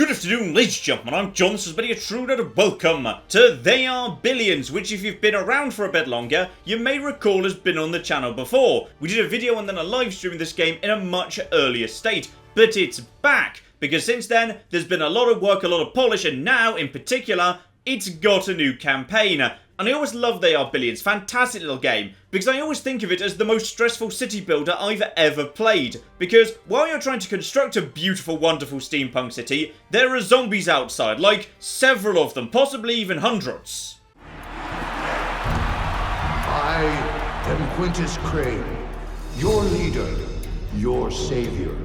Good afternoon, ladies and gentlemen, I'm John, this is Betty Trude, and welcome to They Are Billions, which if you've been around for a bit longer, you may recall has been on the channel before. We did a video and then a live stream of this game in a much earlier state, but it's back, because since then, there's been a lot of work, a lot of polish, and now, in particular, it's got a new campaign. And I always love They Are Billions, fantastic little game, because I always think of it as the most stressful city builder I've ever played. Because while you're trying to construct a beautiful, wonderful steampunk city, there are zombies outside, like several of them, possibly even hundreds. I am Quintus Crane, your leader, your savior.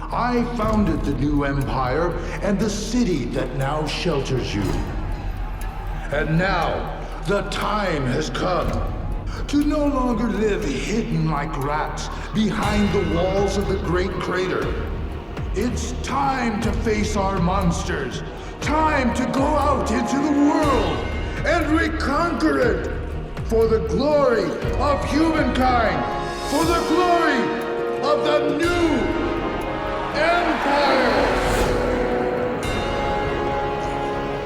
I founded the new empire and the city that now shelters you. And now, the time has come to no longer live hidden like rats behind the walls of the great crater. It's time to face our monsters. Time to go out into the world and reconquer it for the glory of humankind, for the glory of the new empire.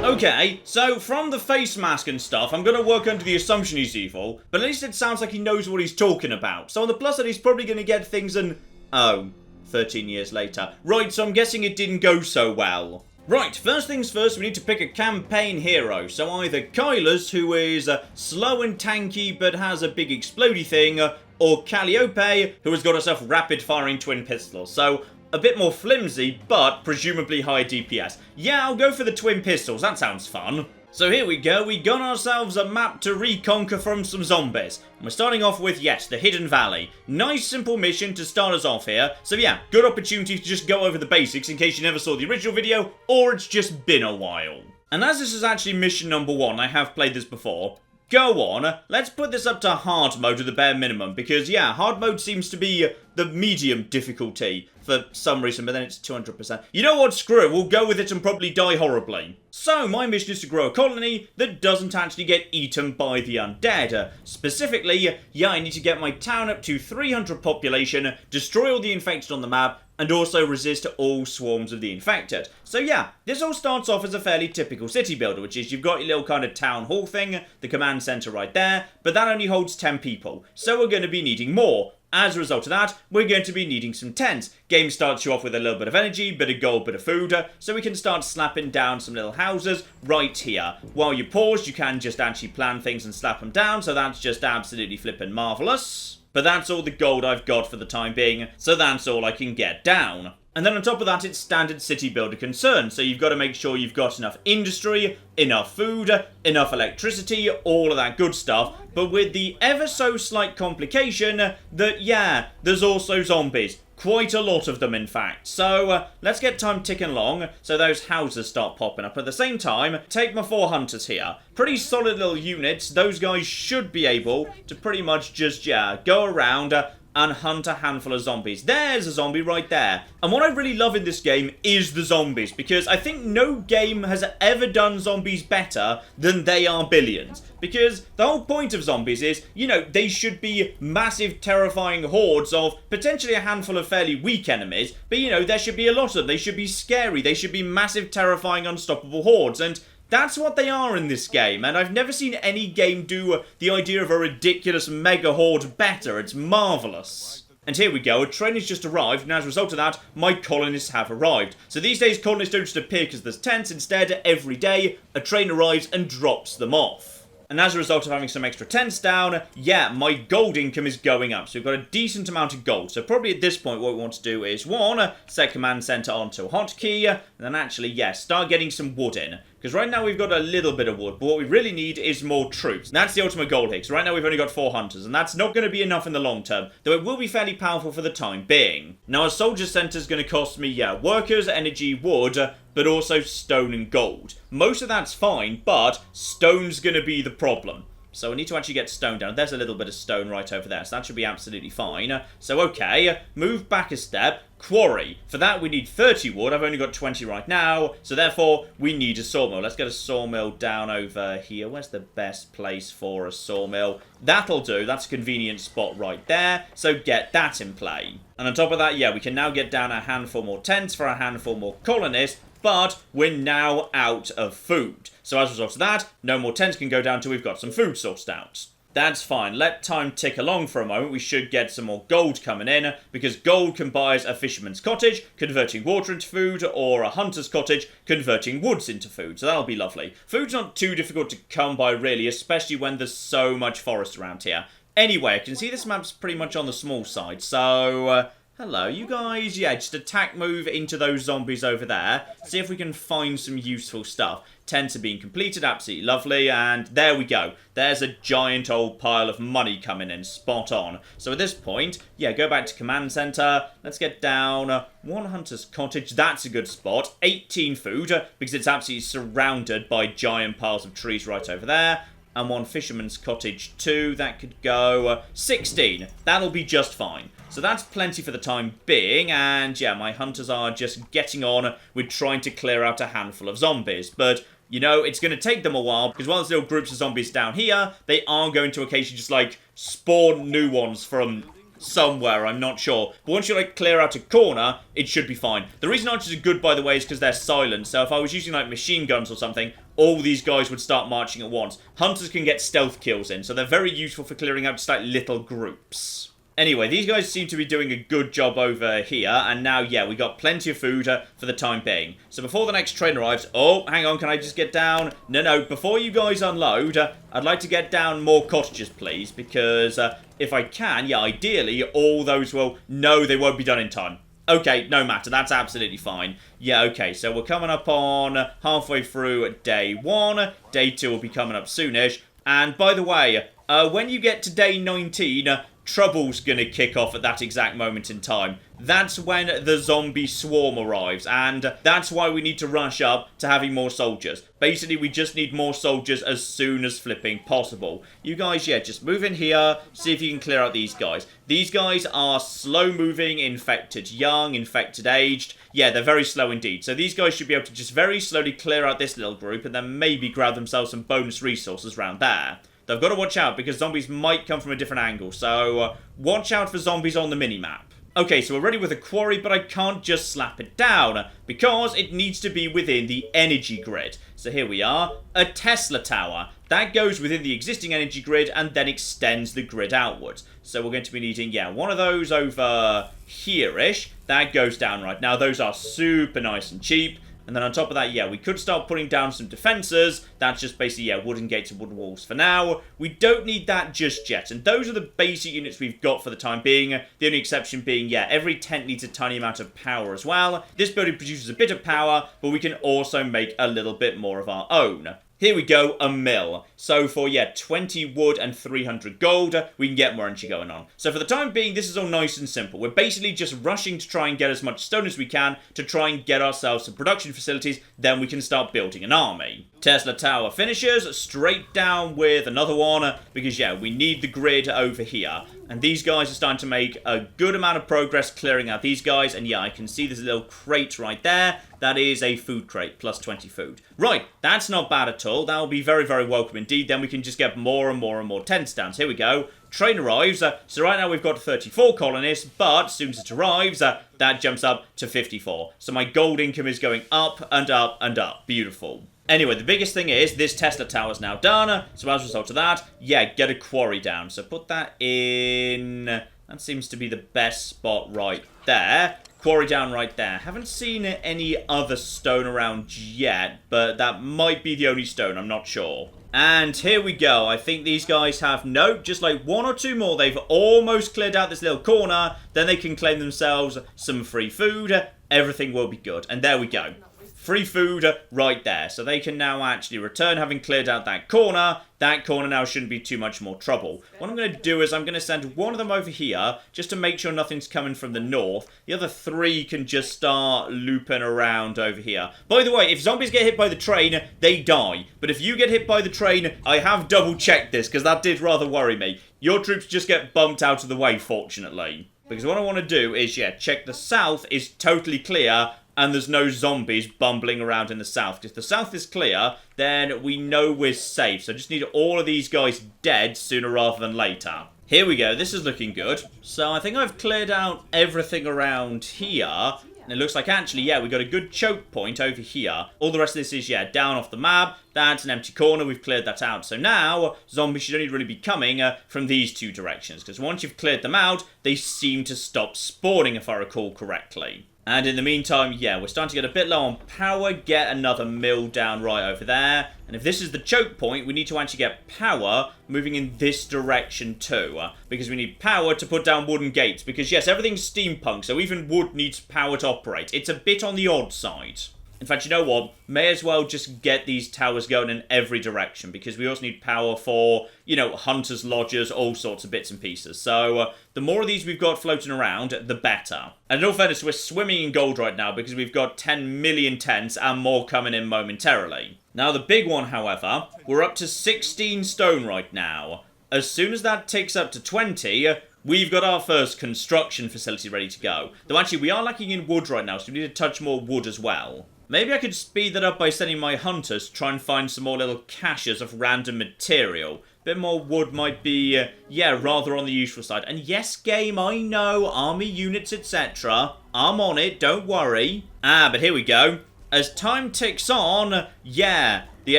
Okay, so from the face mask and stuff, I'm going to work under the assumption he's evil, but at least it sounds like he knows what he's talking about. So on the plus side, he's probably going to get things and... oh, 13 years later. Right, so I'm guessing it didn't go so well. Right, first things first, we need to pick a campaign hero. So either Kyla's, who is slow and tanky but has a big explodey thing, or Calliope, who has got herself rapid-firing twin pistols. So... a bit more flimsy, but presumably higher DPS. Yeah, I'll go for the twin pistols, that sounds fun. So here we go, we got ourselves a map to reconquer from some zombies. And we're starting off with, yes, the Hidden Valley. Nice simple mission to start us off here. So yeah, good opportunity to just go over the basics in case you never saw the original video, or it's just been a while. And as this is actually mission number 1, I have played this before. Go on, let's put this up to hard mode to the bare minimum, because yeah, hard mode seems to be the medium difficulty for some reason, but then it's 200%. You know what, screw it, we'll go with it and probably die horribly. So, my mission is to grow a colony that doesn't actually get eaten by the undead. Specifically, yeah, I need to get my town up to 300 population, destroy all the infected on the map, and also resist all swarms of the infected. So yeah, this all starts off as a fairly typical city builder, which is you've got your little kind of town hall thing, the command center right there, but that only holds 10 people, so we're going to be needing more. As a result of that, we're going to be needing some tents. Game starts you off with a little bit of energy, bit of gold, bit of food, so we can start slapping down some little houses right here. While you pause, you can just actually plan things and slap them down, so that's just absolutely flippin' marvellous. But that's all the gold I've got for the time being, so that's all I can get down. And then on top of that, it's standard city builder concern. So you've got to make sure you've got enough industry, enough food, enough electricity, all of that good stuff. But with the ever so slight complication that, yeah, there's also zombies. Quite a lot of them, in fact. So, let's get time ticking along so those houses start popping up. At the same time, take my 4 hunters here. Pretty solid little units. Those guys should be able to pretty much just, yeah, go around and hunt a handful of zombies. There's a zombie right there. And what I really love in this game is the zombies, because I think no game has ever done zombies better than They Are Billions. Because the whole point of zombies is, you know, they should be massive, terrifying hordes of potentially a handful of fairly weak enemies, but, you know, there should be a lot of them. They should be scary. They should be massive, terrifying, unstoppable hordes. And that's what they are in this game, and I've never seen any game do the idea of a ridiculous mega horde better. It's marvellous. And here we go, a train has just arrived, and as a result of that, my colonists have arrived. So these days, colonists don't just appear because there's tents. Instead, every day, a train arrives and drops them off. And as a result of having some extra tents down, yeah, my gold income is going up. So we've got a decent amount of gold. So probably at this point, what we want to do is, 1, set command center onto a hotkey, and then actually, yeah, start getting some wood in. Because right now we've got a little bit of wood, but what we really need is more troops. And that's the ultimate goal here, because right now we've only got 4 hunters, and that's not going to be enough in the long term, though it will be fairly powerful for the time being. Now a soldier center is going to cost me, yeah, workers, energy, wood, but also stone and gold. Most of that's fine, but stone's going to be the problem. So I need to actually get stone down. There's a little bit of stone right over there, so that should be absolutely fine. So okay, move back a step. Quarry. For that we need 30 wood. I've only got 20 right now, so therefore we need a sawmill. Let's get a sawmill down over here. Where's the best place for a sawmill? That'll do. That's a convenient spot right there, so get that in play. And on top of that, yeah, we can now get down a handful more tents for a handful more colonists, but we're now out of food. So as a result of that, no more tents can go down until we've got some food sourced out. That's fine. Let time tick along for a moment. We should get some more gold coming in, because gold can buy us a fisherman's cottage, converting water into food, or a hunter's cottage, converting woods into food. So that'll be lovely. Food's not too difficult to come by, really, especially when there's so much forest around here. Anyway, I can see this map's pretty much on the small side, so... hello, you guys. Yeah, just attack move into those zombies over there. See if we can find some useful stuff. Tents are being completed, absolutely lovely, and there we go. There's a giant old pile of money coming in, spot on. So at this point, yeah, go back to command center. Let's get down. One hunter's cottage, that's a good spot. 18 food, because it's absolutely surrounded by giant piles of trees right over there. And one fisherman's cottage too, that could go 16. That'll be just fine. So that's plenty for the time being, and yeah, my hunters are just getting on with trying to clear out a handful of zombies. But, you know, it's going to take them a while, because while there's little groups of zombies down here, they are going to occasionally just, like, spawn new ones from somewhere, I'm not sure. But once you, like, clear out a corner, it should be fine. The reason archers are good, by the way, is because they're silent. So if I was using, like, machine guns or something, all these guys would start marching at once. Hunters can get stealth kills in, so they're very useful for clearing out just, like, little groups. Anyway, these guys seem to be doing a good job over here, and now, yeah, we got plenty of food for the time being. So before the next train arrives... oh, hang on, can I just get down? No, before you guys unload, I'd like to get down more cottages, please, because if I can, yeah, ideally, all those will... no, they won't be done in time. Okay, no matter, that's absolutely fine. Yeah, okay, so we're coming up on halfway through day 1. Day 2 will be coming up soonish. And by the way, when you get to day 19... trouble's gonna kick off at that exact moment in time. That's when the zombie swarm arrives, and that's why we need to rush up to having more soldiers. Basically, we just need more soldiers as soon as flipping possible. You guys, yeah, just move in here, see if you can clear out these guys. These guys are slow-moving, infected young, infected aged. Yeah, they're very slow indeed. So these guys should be able to just very slowly clear out this little group, and then maybe grab themselves some bonus resources around there. They've got to watch out, because zombies might come from a different angle, so watch out for zombies on the minimap. Okay, so we're ready with a quarry, but I can't just slap it down, because it needs to be within the energy grid. So here we are, a Tesla tower. That goes within the existing energy grid, and then extends the grid outwards. So we're going to be needing, yeah, one of those over here-ish. That goes down right now. Those are super nice and cheap. And then on top of that, yeah, we could start putting down some defences. That's just basically, yeah, wooden gates and wooden walls for now. We don't need that just yet. And those are the basic units we've got for the time being. The only exception being, yeah, every tent needs a tiny amount of power as well. This building produces a bit of power, but we can also make a little bit more of our own. Here we go, a mill. So for, yeah, 20 wood and 300 gold, we can get more energy going on. So for the time being, this is all nice and simple. We're basically just rushing to try and get as much stone as we can to try and get ourselves some production facilities, then we can start building an army. Tesla Tower finishes, straight down with another one, because, yeah, we need the grid over here. And these guys are starting to make a good amount of progress clearing out these guys. And yeah, I can see there's a little crate right there. That is a food crate, plus 20 food. Right, that's not bad at all. That will be very, very welcome indeed. Then we can just get more and more and more tents down. So here we go. Train arrives. So right now we've got 34 colonists, but as soon as it arrives, that jumps up to 54. So my gold income is going up and up and up. Beautiful. Anyway, the biggest thing is this Tesla tower is now done. So as a result of that, yeah, get a quarry down. So put that in... that seems to be the best spot right there. Quarry down right there. Haven't seen any other stone around yet, but that might be the only stone. I'm not sure. And here we go. I think these guys have, no, just like one or two more. They've almost cleared out this little corner. Then they can claim themselves some free food. Everything will be good. And there we go. Free food right there. So they can now actually return having cleared out that corner. That corner now shouldn't be too much more trouble. What I'm going to do is I'm going to send one of them over here just to make sure nothing's coming from the north. The other 3 can just start looping around over here. By the way, if zombies get hit by the train, they die. But if you get hit by the train, I have double checked this because that did rather worry me. Your troops just get bumped out of the way, fortunately. Because what I want to do is, yeah, check the south is totally clear and there's no zombies bumbling around in the south. If the south is clear, then we know we're safe. So just need all of these guys dead sooner rather than later. Here we go. This is looking good. So I think I've cleared out everything around here. And it looks like, actually, yeah, we got a good choke point over here. All the rest of this is, yeah, down off the map. That's an empty corner. We've cleared that out. So now, zombies should only really be coming from these two directions. Because once you've cleared them out, they seem to stop spawning, if I recall correctly. And in the meantime, yeah, we're starting to get a bit low on power. Get another mill down right over there. And if this is the choke point, we need to actually get power moving in this direction too. Because we need power to put down wooden gates. Because yes, everything's steampunk, so even wood needs power to operate. It's a bit on the odd side. In fact, you know what? May as well just get these towers going in every direction, because we also need power for, you know, hunters, lodgers, all sorts of bits and pieces. So, the more of these we've got floating around, the better. And in all fairness, we're swimming in gold right now, because we've got 10 million tents and more coming in momentarily. Now, the big one, however, we're up to 16 stone right now. As soon as that ticks up to 20... we've got our first construction facility ready to go. Though actually, we are lacking in wood right now, so we need to touch more wood as well. Maybe I could speed that up by sending my hunters to try and find some more little caches of random material. A bit more wood might be, yeah, rather on the useful side. And yes, game, I know, army units, etc. I'm on it, don't worry. But here we go. As time ticks on, yeah, the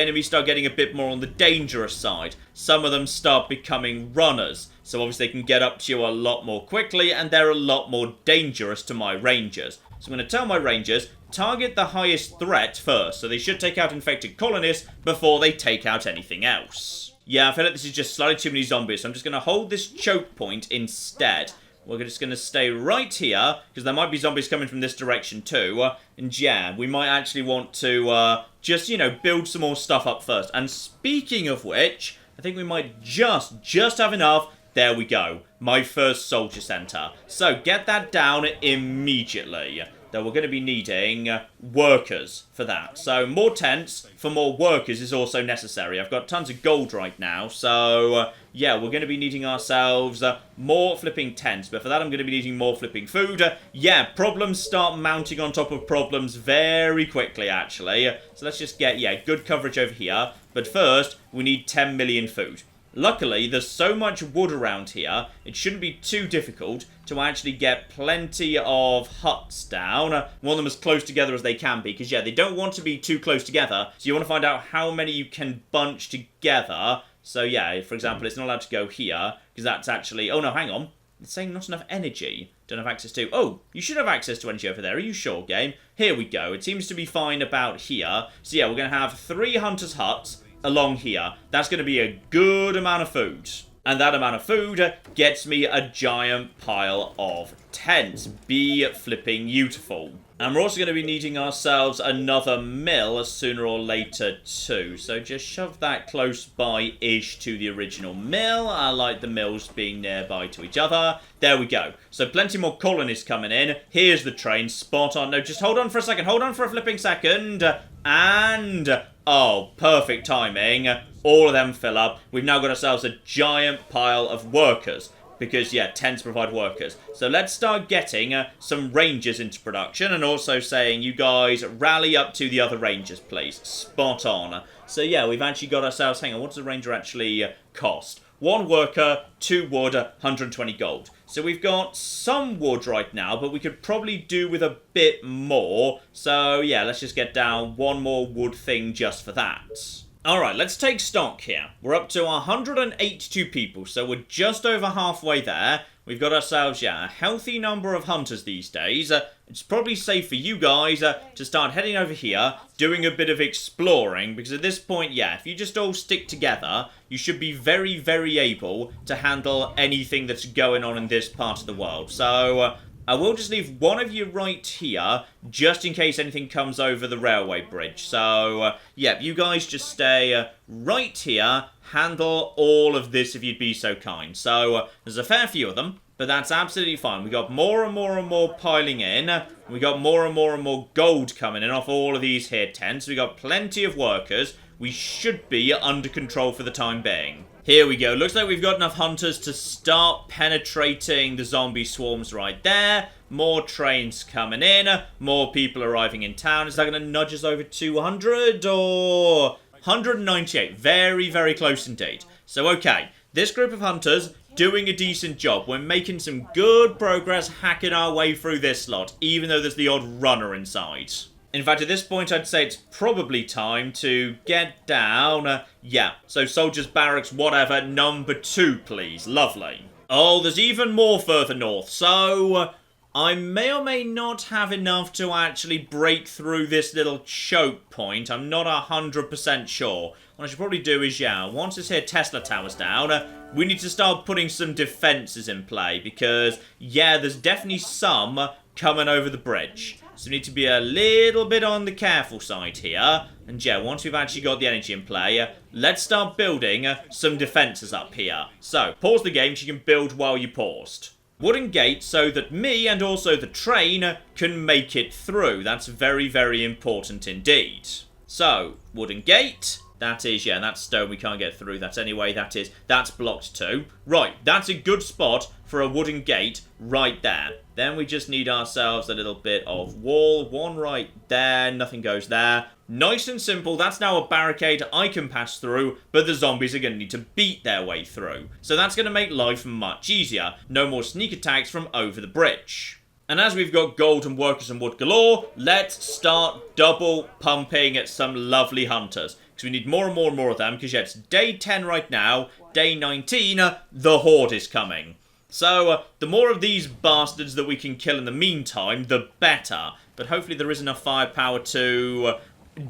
enemies start getting a bit more on the dangerous side. Some of them start becoming runners. So obviously they can get up to you a lot more quickly, and they're a lot more dangerous to my rangers. So I'm going to tell my rangers, target the highest threat first, so they should take out infected colonists before they take out anything else. Yeah, I feel like this is just slightly too many zombies, so I'm just going to hold this choke point instead. We're just going to stay right here, because there might be zombies coming from this direction too. And yeah, we might actually want to just, you know, build some more stuff up first. And speaking of which, I think we might just have enough. There we go. My first soldier center. So get that down immediately. Though we're going to be needing workers for that. So more tents for more workers is also necessary. I've got tons of gold right now. So yeah, we're going to be needing ourselves more flipping tents. But for that, I'm going to be needing more flipping food. Yeah, problems start mounting on top of problems very quickly, actually. So let's just get, yeah, good coverage over here. But first, we need 10 million food. Luckily, there's so much wood around here, it shouldn't be too difficult to actually get plenty of huts down. Want them as close together as they can be, because, yeah, they don't want to be too close together, so you want to find out how many you can bunch together. So, yeah, for example, it's not allowed to go here, because that's actually... oh, no, hang on. It's saying not enough energy. Don't have access to... oh, you should have access to energy over there. Are you sure, game? Here we go. It seems to be fine about here. So, yeah, we're going to have 3 hunters' huts along here. That's going to be a good amount of food. And that amount of food gets me a giant pile of tents. Be flipping beautiful. And we're also going to be needing ourselves another mill sooner or later too. So just shove that close by-ish to the original mill. I like the mills being nearby to each other. There we go. So plenty more colonists coming in. Here's the train. Spot on. No, just hold on for a second. Hold on for a flipping second. And... oh, perfect timing. All of them fill up. We've now got ourselves a giant pile of workers. Because, yeah, tents provide workers. So let's start getting some rangers into production. And also saying, you guys, rally up to the other rangers, please. Spot on. So, yeah, we've actually got ourselves... hang on, what does a ranger actually cost? 1 worker, 2 wood, 120 gold. So we've got some wood right now, but we could probably do with a bit more. So, yeah, let's just get down 1 more wood thing just for that. Alright, let's take stock here. We're up to 182 people, so we're just over halfway there. We've got ourselves, yeah, a healthy number of hunters these days. It's probably safe for you guys to start heading over here, doing a bit of exploring, because at this point, yeah, if you just all stick together, you should be very, very able to handle anything that's going on in this part of the world. So... I will just leave one of you right here, just in case anything comes over the railway bridge. So, yeah, you guys just stay right here, handle all of this if you'd be so kind. So, there's a fair few of them, but that's absolutely fine. We got more and more and more piling in. We got more and more and more gold coming in off all of these here tents. We got plenty of workers. We should be under control for the time being. Here we go. Looks like we've got enough hunters to start penetrating the zombie swarms right there. More trains coming in. More people arriving in town. Is that going to nudge us over 200 or 198? Very, very close indeed. So, okay. This group of hunters, doing a decent job. We're making some good progress hacking our way through this slot, even though there's the odd runner inside. In fact, at this point, I'd say it's probably time to get down. Yeah, so soldiers, barracks, whatever, number 2, please. Lovely. Oh, there's even more further north, so I may or may not have enough to actually break through this little choke point. I'm not 100% sure. What I should probably do is, yeah, once this here Tesla tower's down, we need to start putting some defenses in play because, yeah, there's definitely some coming over the bridge. So we need to be a little bit on the careful side here. And yeah, once we've actually got the energy in play, let's start building some defenses up here. So, pause the game so you can build while you paused. Wooden gate so that me and also the train can make it through. That's very, very important indeed. So, wooden gate. That is, yeah, that's stone. We can't get through that anyway. That's blocked too. Right, that's a good spot for a wooden gate right there. Then we just need ourselves a little bit of wall. One right there. Nothing goes there. Nice and simple. That's now a barricade I can pass through, but the zombies are going to need to beat their way through. So that's going to make life much easier. No more sneak attacks from over the bridge. And as we've got gold and workers and wood galore, let's start double pumping at some lovely hunters. Because we need more and more and more of them, because yeah, it's day 10 right now. Day 19, the horde is coming. So, the more of these bastards that we can kill in the meantime, the better. But hopefully there is enough firepower to but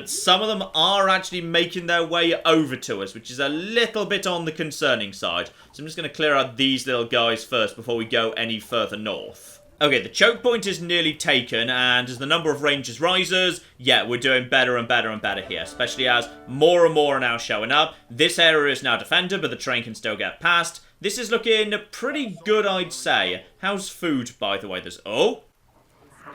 some of them are actually making their way over to us, which is a little bit on the concerning side. So I'm just going to clear out these little guys first before we go any further north. Okay, the choke point is nearly taken, and as the number of rangers rises, yeah, we're doing better and better and better here, especially as more and more are now showing up. This area is now defended, but the train can still get past. This is looking pretty good, I'd say. How's food, by the way? Oh!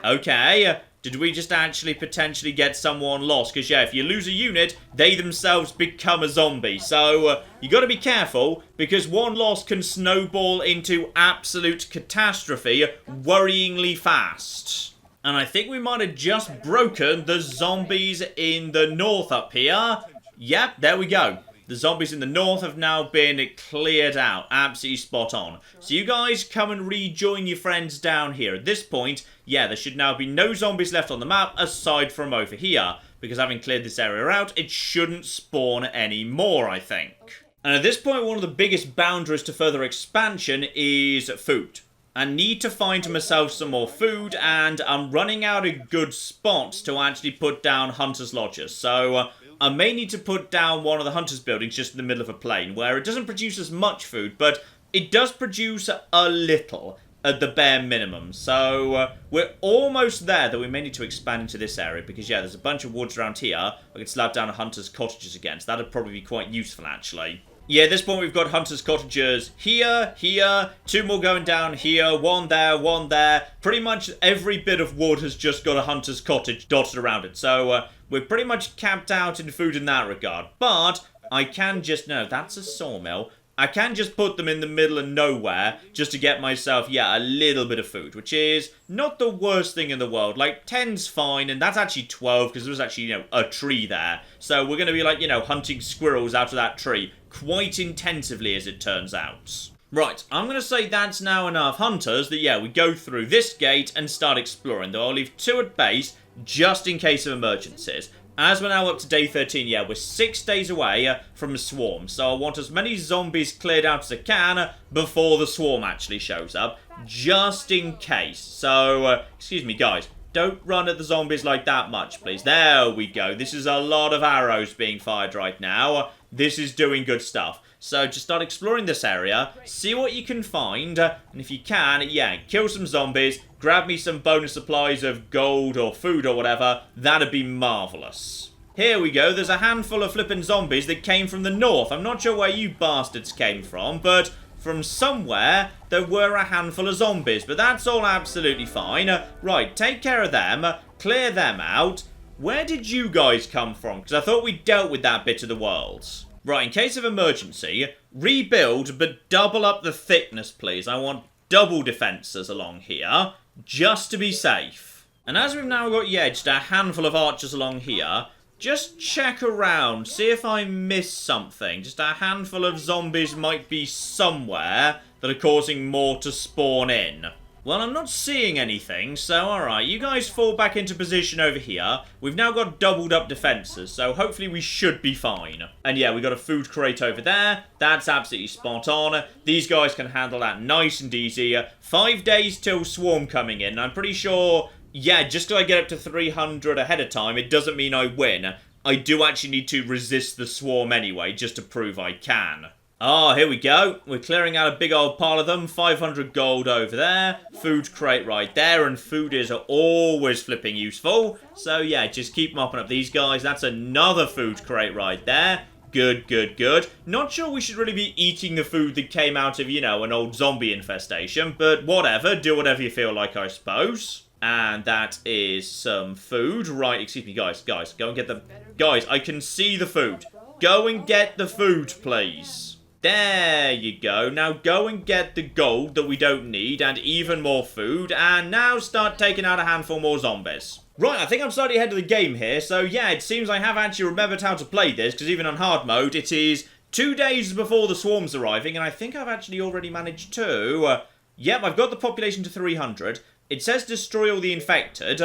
Okay, did we just actually potentially get someone lost? Because, yeah, if you lose a unit, they themselves become a zombie. So, you got to be careful, because one loss can snowball into absolute catastrophe worryingly fast. And I think we might have just broken the zombies in the north up here. Yep, there we go. The zombies in the north have now been cleared out. Absolutely spot on. So you guys come and rejoin your friends down here. At this point, yeah, there should now be no zombies left on the map aside from over here. Because having cleared this area out, it shouldn't spawn any more, I think. And at this point, one of the biggest boundaries to further expansion is food. I need to find myself some more food, and I'm running out of good spots to actually put down Hunter's Lodges. So, I may need to put down one of the Hunter's buildings just in the middle of a plain, where it doesn't produce as much food, but it does produce a little at the bare minimum. So, we're almost there, that we may need to expand into this area, because, yeah, there's a bunch of woods around here. I could slap down a Hunter's cottages again, so that'd probably be quite useful, actually. Yeah, at this point we've got Hunter's cottages here, here, 2 more going down here, 1 there, 1 there. Pretty much every bit of wood has just got a Hunter's cottage dotted around it. So, we're pretty much capped out in food in that regard. But, I can just, no, that's a sawmill. I can just put them in the middle of nowhere just to get myself, yeah, a little bit of food, which is not the worst thing in the world. Like, 10's fine, and that's actually 12, because there was actually, you know, a tree there. So we're going to be, like, you know, hunting squirrels out of that tree quite intensively, as it turns out. Right, I'm going to say that's now enough hunters that, yeah, we go through this gate and start exploring. Though I'll leave 2 at base, just in case of emergencies. As we're now up to day 13, yeah, we're 6 days away from a swarm. So I want as many zombies cleared out as I can before the swarm actually shows up. Just in case. So, excuse me, guys. Don't run at the zombies like that much, please. There we go. This is a lot of arrows being fired right now. This is doing good stuff. So just start exploring this area, see what you can find, and if you can, yeah, kill some zombies, grab me some bonus supplies of gold or food or whatever. That'd be marvellous. Here we go, there's a handful of flippin' zombies that came from the north. I'm not sure where you bastards came from, but from somewhere there were a handful of zombies. But that's all absolutely fine. Right, take care of them, clear them out. Where did you guys come from? Because I thought we dealt with that bit of the world. Right, in case of emergency, rebuild, but double up the thickness, please. I want double defences along here, just to be safe. And as we've now got edged a handful of archers along here, just check around, see if I miss something. Just a handful of zombies might be somewhere that are causing more to spawn in. Well, I'm not seeing anything, so alright, you guys fall back into position over here. We've now got doubled up defenses, so hopefully we should be fine. And yeah, we got a food crate over there. That's absolutely spot on. These guys can handle that nice and easy. 5 days till swarm coming in. I'm pretty sure, yeah, just till I get up to 300 ahead of time, it doesn't mean I win. I do actually need to resist the swarm anyway, just to prove I can. Oh, here we go. We're clearing out a big old pile of them. 500 gold over there. Food crate right there. And food is always flipping useful. So, yeah, just keep mopping up these guys. That's another food crate right there. Good, good, good. Not sure we should really be eating the food that came out of, you know, an old zombie infestation. But whatever. Do whatever you feel like, I suppose. And that is some food. Right, excuse me, guys. Go and get the... Guys, I can see the food. Go and get the food, please. There you go. Now go and get the gold that we don't need and even more food. And now start taking out a handful more zombies. Right, I think I'm slightly ahead of the game here. So yeah, it seems I have actually remembered how to play this. Because even on hard mode, it is 2 days before the swarm's arriving. And I think I've actually already managed to... Yep, I've got the population to 300. It says destroy all the infected.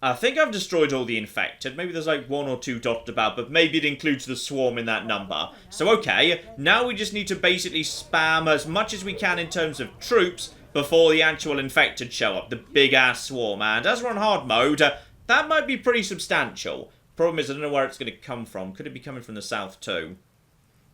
I think I've destroyed all the infected. Maybe there's like 1 or 2 dotted about, but maybe it includes the swarm in that number. So, okay, now we just need to basically spam as much as we can in terms of troops before the actual infected show up, the big-ass swarm. And as we're on hard mode, that might be pretty substantial. Problem is, I don't know where it's going to come from. Could it be coming from the south too?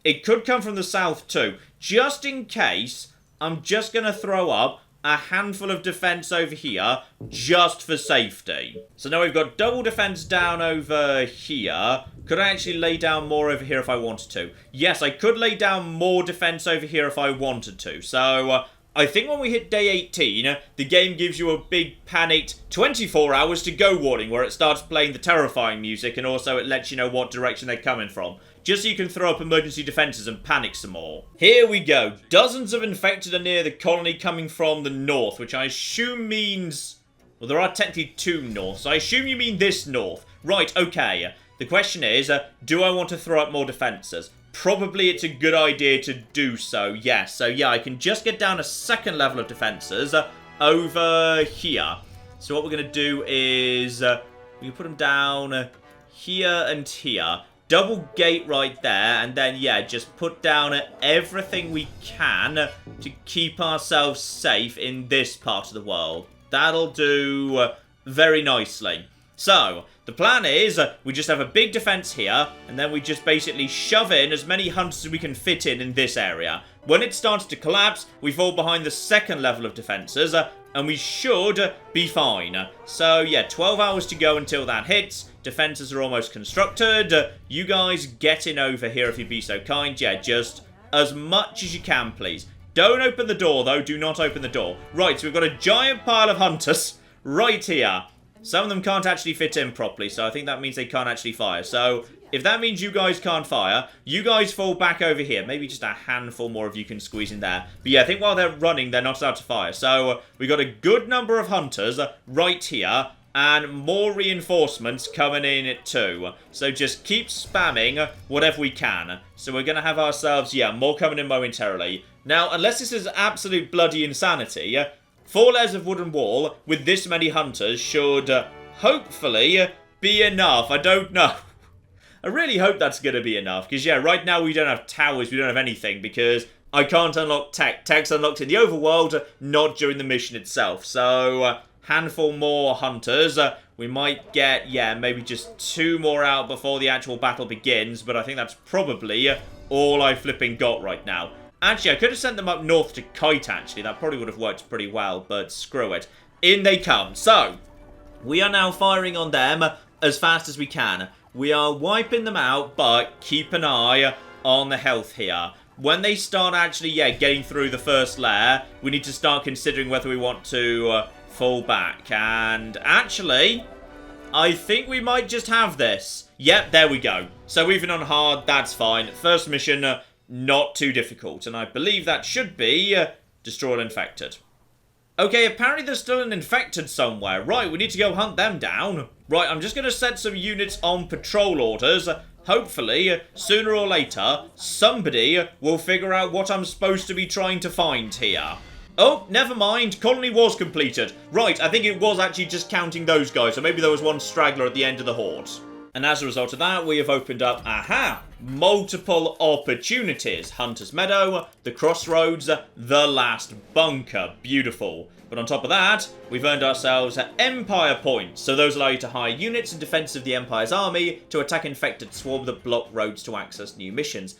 It could come from the south too. Just in case, I'm just going to throw up a handful of defense over here, just for safety. So now we've got double defense down over here. Could I actually lay down more over here if I wanted to? Yes, I could lay down more defense over here if I wanted to. So, I think when we hit day 18, the game gives you a big panicked 24 hours to go warning, where it starts playing the terrifying music, and also it lets you know what direction they're coming from. Just so you can throw up emergency defenses and panic some more. Here we go. Dozens of infected are near the colony coming from the north, which I assume means... Well, there are technically 2 norths, so I assume you mean this north. Right, okay. The question is, do I want to throw up more defenses? Probably it's a good idea to do so, yes. So, yeah, I can just get down a second level of defenses over here. So what we're going to do is... we can put them down here and here. Double gate right there, and then, yeah, just put down everything we can to keep ourselves safe in this part of the world. That'll do very nicely. So, the plan is we just have a big defense here, and then we just basically shove in as many hunters as we can fit in this area. When it starts to collapse, we fall behind the second level of defenses, and we should be fine. So, yeah, 12 hours to go until that hits. Defenses are almost constructed. You guys get in over here if you'd be so kind. Yeah, just as much as you can, please. Don't open the door, though. Do not open the door. Right, so we've got a giant pile of hunters right here. Some of them can't actually fit in properly, so I think that means they can't actually fire. So, if that means you guys can't fire, you guys fall back over here. Maybe just a handful more of you can squeeze in there. But yeah, I think while they're running, they're not allowed to fire. So, we got a good number of hunters right here. And more reinforcements coming in too. So just keep spamming whatever we can. So we're going to have ourselves, yeah, more coming in momentarily. Now, unless this is absolute bloody insanity, 4 layers of wooden wall with this many hunters should hopefully be enough. I don't know. I really hope that's going to be enough. Because, yeah, right now we don't have towers. We don't have anything because I can't unlock tech. Tech's unlocked in the overworld, not during the mission itself. So... handful more hunters. We might get, yeah, maybe just 2 more out before the actual battle begins, but I think that's probably all I flipping got right now. Actually, I could have sent them up north to Kite, actually. That probably would have worked pretty well, but screw it. In they come. So, we are now firing on them as fast as we can. We are wiping them out, but keep an eye on the health here. When they start actually, yeah, getting through the first layer, we need to start considering whether we want to... fall back, and actually, I think we might just have this. Yep, there we go. So even on hard, that's fine. First mission, not too difficult, and I believe that should be destroy all infected. Okay, apparently there's still an infected somewhere. Right, we need to go hunt them down. Right, I'm just going to set some units on patrol orders. Hopefully, sooner or later, somebody will figure out what I'm supposed to be trying to find here. Oh, never mind. Colony was completed. Right, I think it was actually just counting those guys, so maybe there was one straggler at the end of the horde. And as a result of that, we have opened up, multiple opportunities. Hunter's Meadow, the Crossroads, the last bunker. Beautiful. But on top of that, we've earned ourselves Empire points. So those allow you to hire units in defense of the Empire's army to attack infected swarm that block roads to access new missions.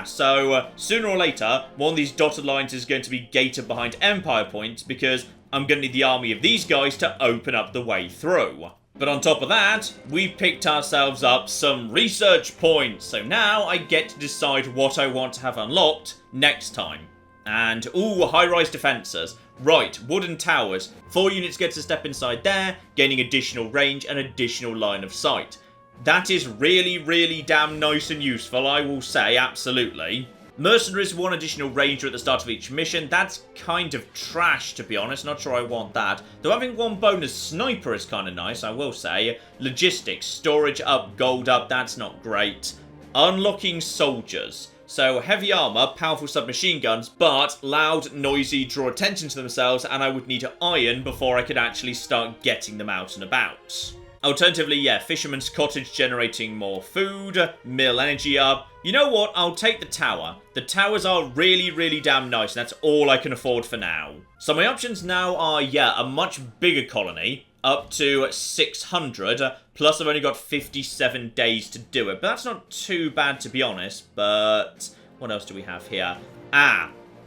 So sooner or later, one of these dotted lines is going to be gated behind Empire points because I'm going to need the army of these guys to open up the way through. But on top of that, we picked ourselves up some research points. So now I get to decide what I want to have unlocked next time. And, ooh, high-rise defences. Right, wooden towers. 4 units get to step inside there, gaining additional range and additional line of sight. That is really, really damn nice and useful, I will say, absolutely. Mercenaries, 1 additional ranger at the start of each mission. That's kind of trash, to be honest. Not sure I want that. Though having 1 bonus sniper is kind of nice, I will say. Logistics, storage up, gold up, that's not great. Unlocking soldiers. So heavy armor, powerful submachine guns, but loud, noisy, draw attention to themselves, and I would need iron before I could actually start getting them out and about. Alternatively, yeah, fisherman's cottage generating more food, mill energy up. You know what? I'll take the tower. The towers are really, really damn nice, and that's all I can afford for now. So my options now are, yeah, a much bigger colony, up to 600, plus I've only got 57 days to do it. But that's not too bad, to be honest, but what else do we have here?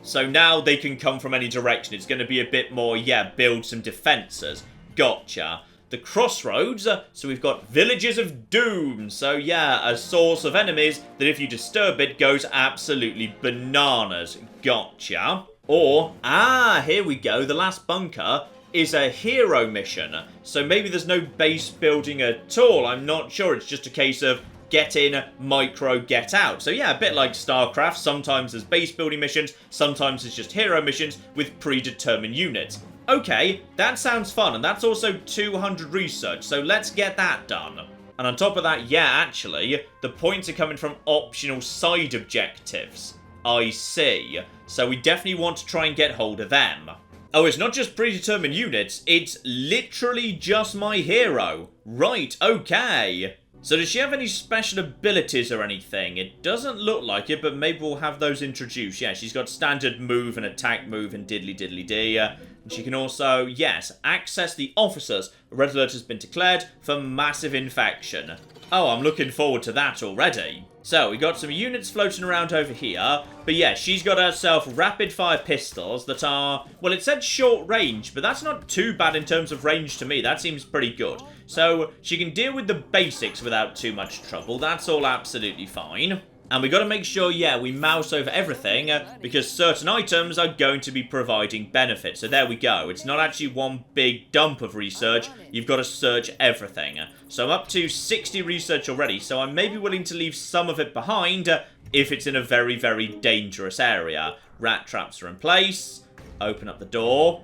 So now they can come from any direction. It's going to be a bit more, yeah, build some defences. Gotcha. The Crossroads, so we've got Villages of Doom. So yeah, a source of enemies that if you disturb it goes absolutely bananas. Gotcha. Or, here we go, the last bunker is a hero mission. So maybe there's no base building at all. I'm not sure. It's just a case of get in, micro, get out. So yeah, a bit like StarCraft. Sometimes there's base building missions. Sometimes it's just hero missions with predetermined units. Okay, that sounds fun, and that's also 200 research, so let's get that done. And on top of that, yeah, actually, the points are coming from optional side objectives. I see. So we definitely want to try and get hold of them. Oh, it's not just predetermined units, it's literally just my hero. Right, okay. So does she have any special abilities or anything? It doesn't look like it, but maybe we'll have those introduced. Yeah, she's got standard move and attack move and diddly-diddly-dee. And she can also, yes, access the officers. A red alert has been declared for massive infection. Oh, I'm looking forward to that already. So, we got some units floating around over here. But yeah, she's got herself rapid-fire pistols that are, well, it said short range, but that's not too bad in terms of range to me. That seems pretty good. So, she can deal with the basics without too much trouble. That's all absolutely fine. And we got to make sure, yeah, we mouse over everything because certain items are going to be providing benefits. So there we go. It's not actually one big dump of research. You've got to search everything. So I'm up to 60 research already. So I may be willing to leave some of it behind if it's in a very, very dangerous area. Rat traps are in place. Open up the door.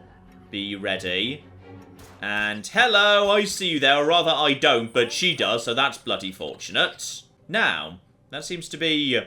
Be ready. And hello, I see you there. Or rather, I don't, but she does. So that's bloody fortunate. Now, that seems to be...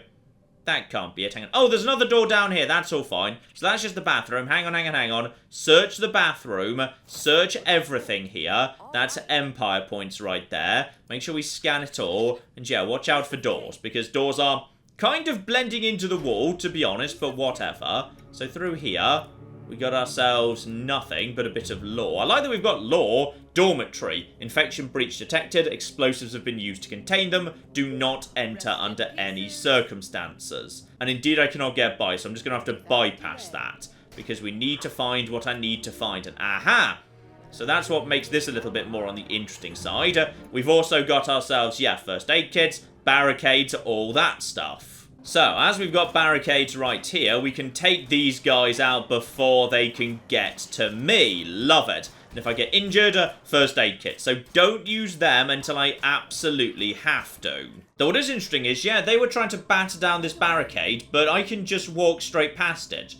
that can't be it. Hang on. Oh, there's another door down here. That's all fine. So that's just the bathroom. Hang on. Search the bathroom. Search everything here. That's Empire points right there. Make sure we scan it all. And yeah, watch out for doors. Because doors are kind of blending into the wall, to be honest. But whatever. So through here, we got ourselves nothing but a bit of lore. I like that we've got lore. Dormitory. Infection breach detected. Explosives have been used to contain them. Do not enter under any circumstances. And indeed, I cannot get by, so I'm just going to have to bypass that. Because we need to find what I need to find. And so that's what makes this a little bit more on the interesting side. We've also got ourselves, yeah, first aid kits, barricades, all that stuff. So, as we've got barricades right here, we can take these guys out before they can get to me. Love it. And if I get injured, first aid kit. So don't use them until I absolutely have to. Though what is interesting is, yeah, they were trying to batter down this barricade, but I can just walk straight past it.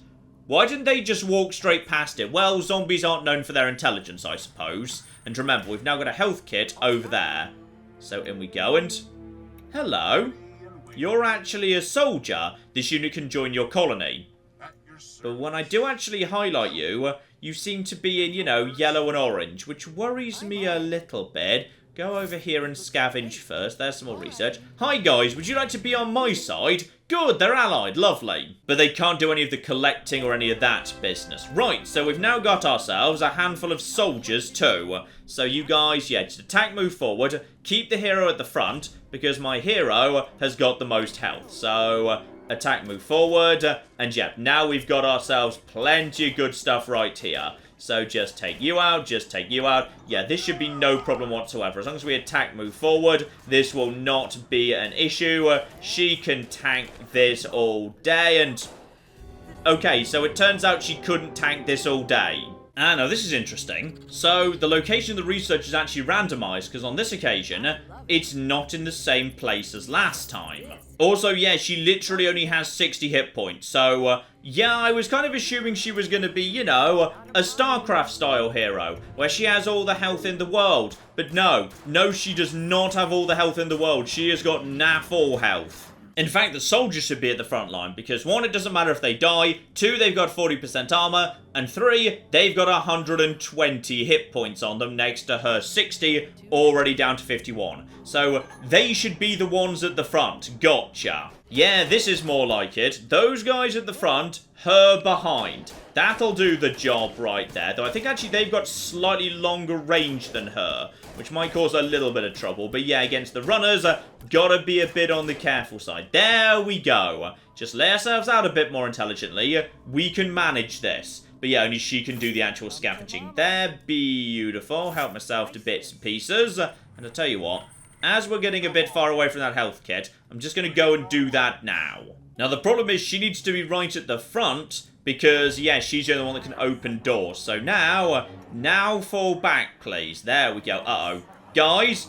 Why didn't they just walk straight past it? Well, zombies aren't known for their intelligence, I suppose. And remember, we've now got a health kit over there. So in we go, and... Hello. You're actually a soldier. This unit can join your colony. But when I do actually highlight you, you seem to be in, you know, yellow and orange, which worries me a little bit. Go over here and scavenge first. There's some more research. Hi, guys. Would you like to be on my side? Good, they're allied. Lovely. But they can't do any of the collecting or any of that business. Right, so we've now got ourselves a handful of soldiers, too. So you guys, yeah, just attack, move forward. Keep the hero at the front, because my hero has got the most health. So... attack, move forward, and yeah, now we've got ourselves plenty of good stuff right here. So just take you out, just take you out. Yeah, this should be no problem whatsoever. As long as we attack, move forward, this will not be an issue. She can tank this all day, and... okay, so it turns out she couldn't tank this all day. Ah, no, this is interesting. So, the location of the research is actually randomized, because on this occasion, it's not in the same place as last time. Also, yeah, she literally only has 60 hit points, so, yeah, I was kind of assuming she was going to be, you know, a StarCraft-style hero, where she has all the health in the world. But no, she does not have all the health in the world. She has got naff all health. In fact, the soldiers should be at the front line, because 1, it doesn't matter if they die, 2, they've got 40% armor, and 3, they've got 120 hit points on them next to her 60, already down to 51. So, they should be the ones at the front. Gotcha. Yeah, this is more like it. Those guys at the front, her behind. That'll do the job right there. Though I think actually they've got slightly longer range than her, which might cause a little bit of trouble. But yeah, against the runners, gotta be a bit on the careful side. There we go. Just lay ourselves out a bit more intelligently. We can manage this. But yeah, only she can do the actual scavenging. There, beautiful. Help myself to bits and pieces. And I'll tell you what, as we're getting a bit far away from that health kit, I'm just going to go and do that now. Now, the problem is she needs to be right at the front, because, yeah, she's the only one that can open doors. So now fall back, please. There we go. Uh-oh. Guys,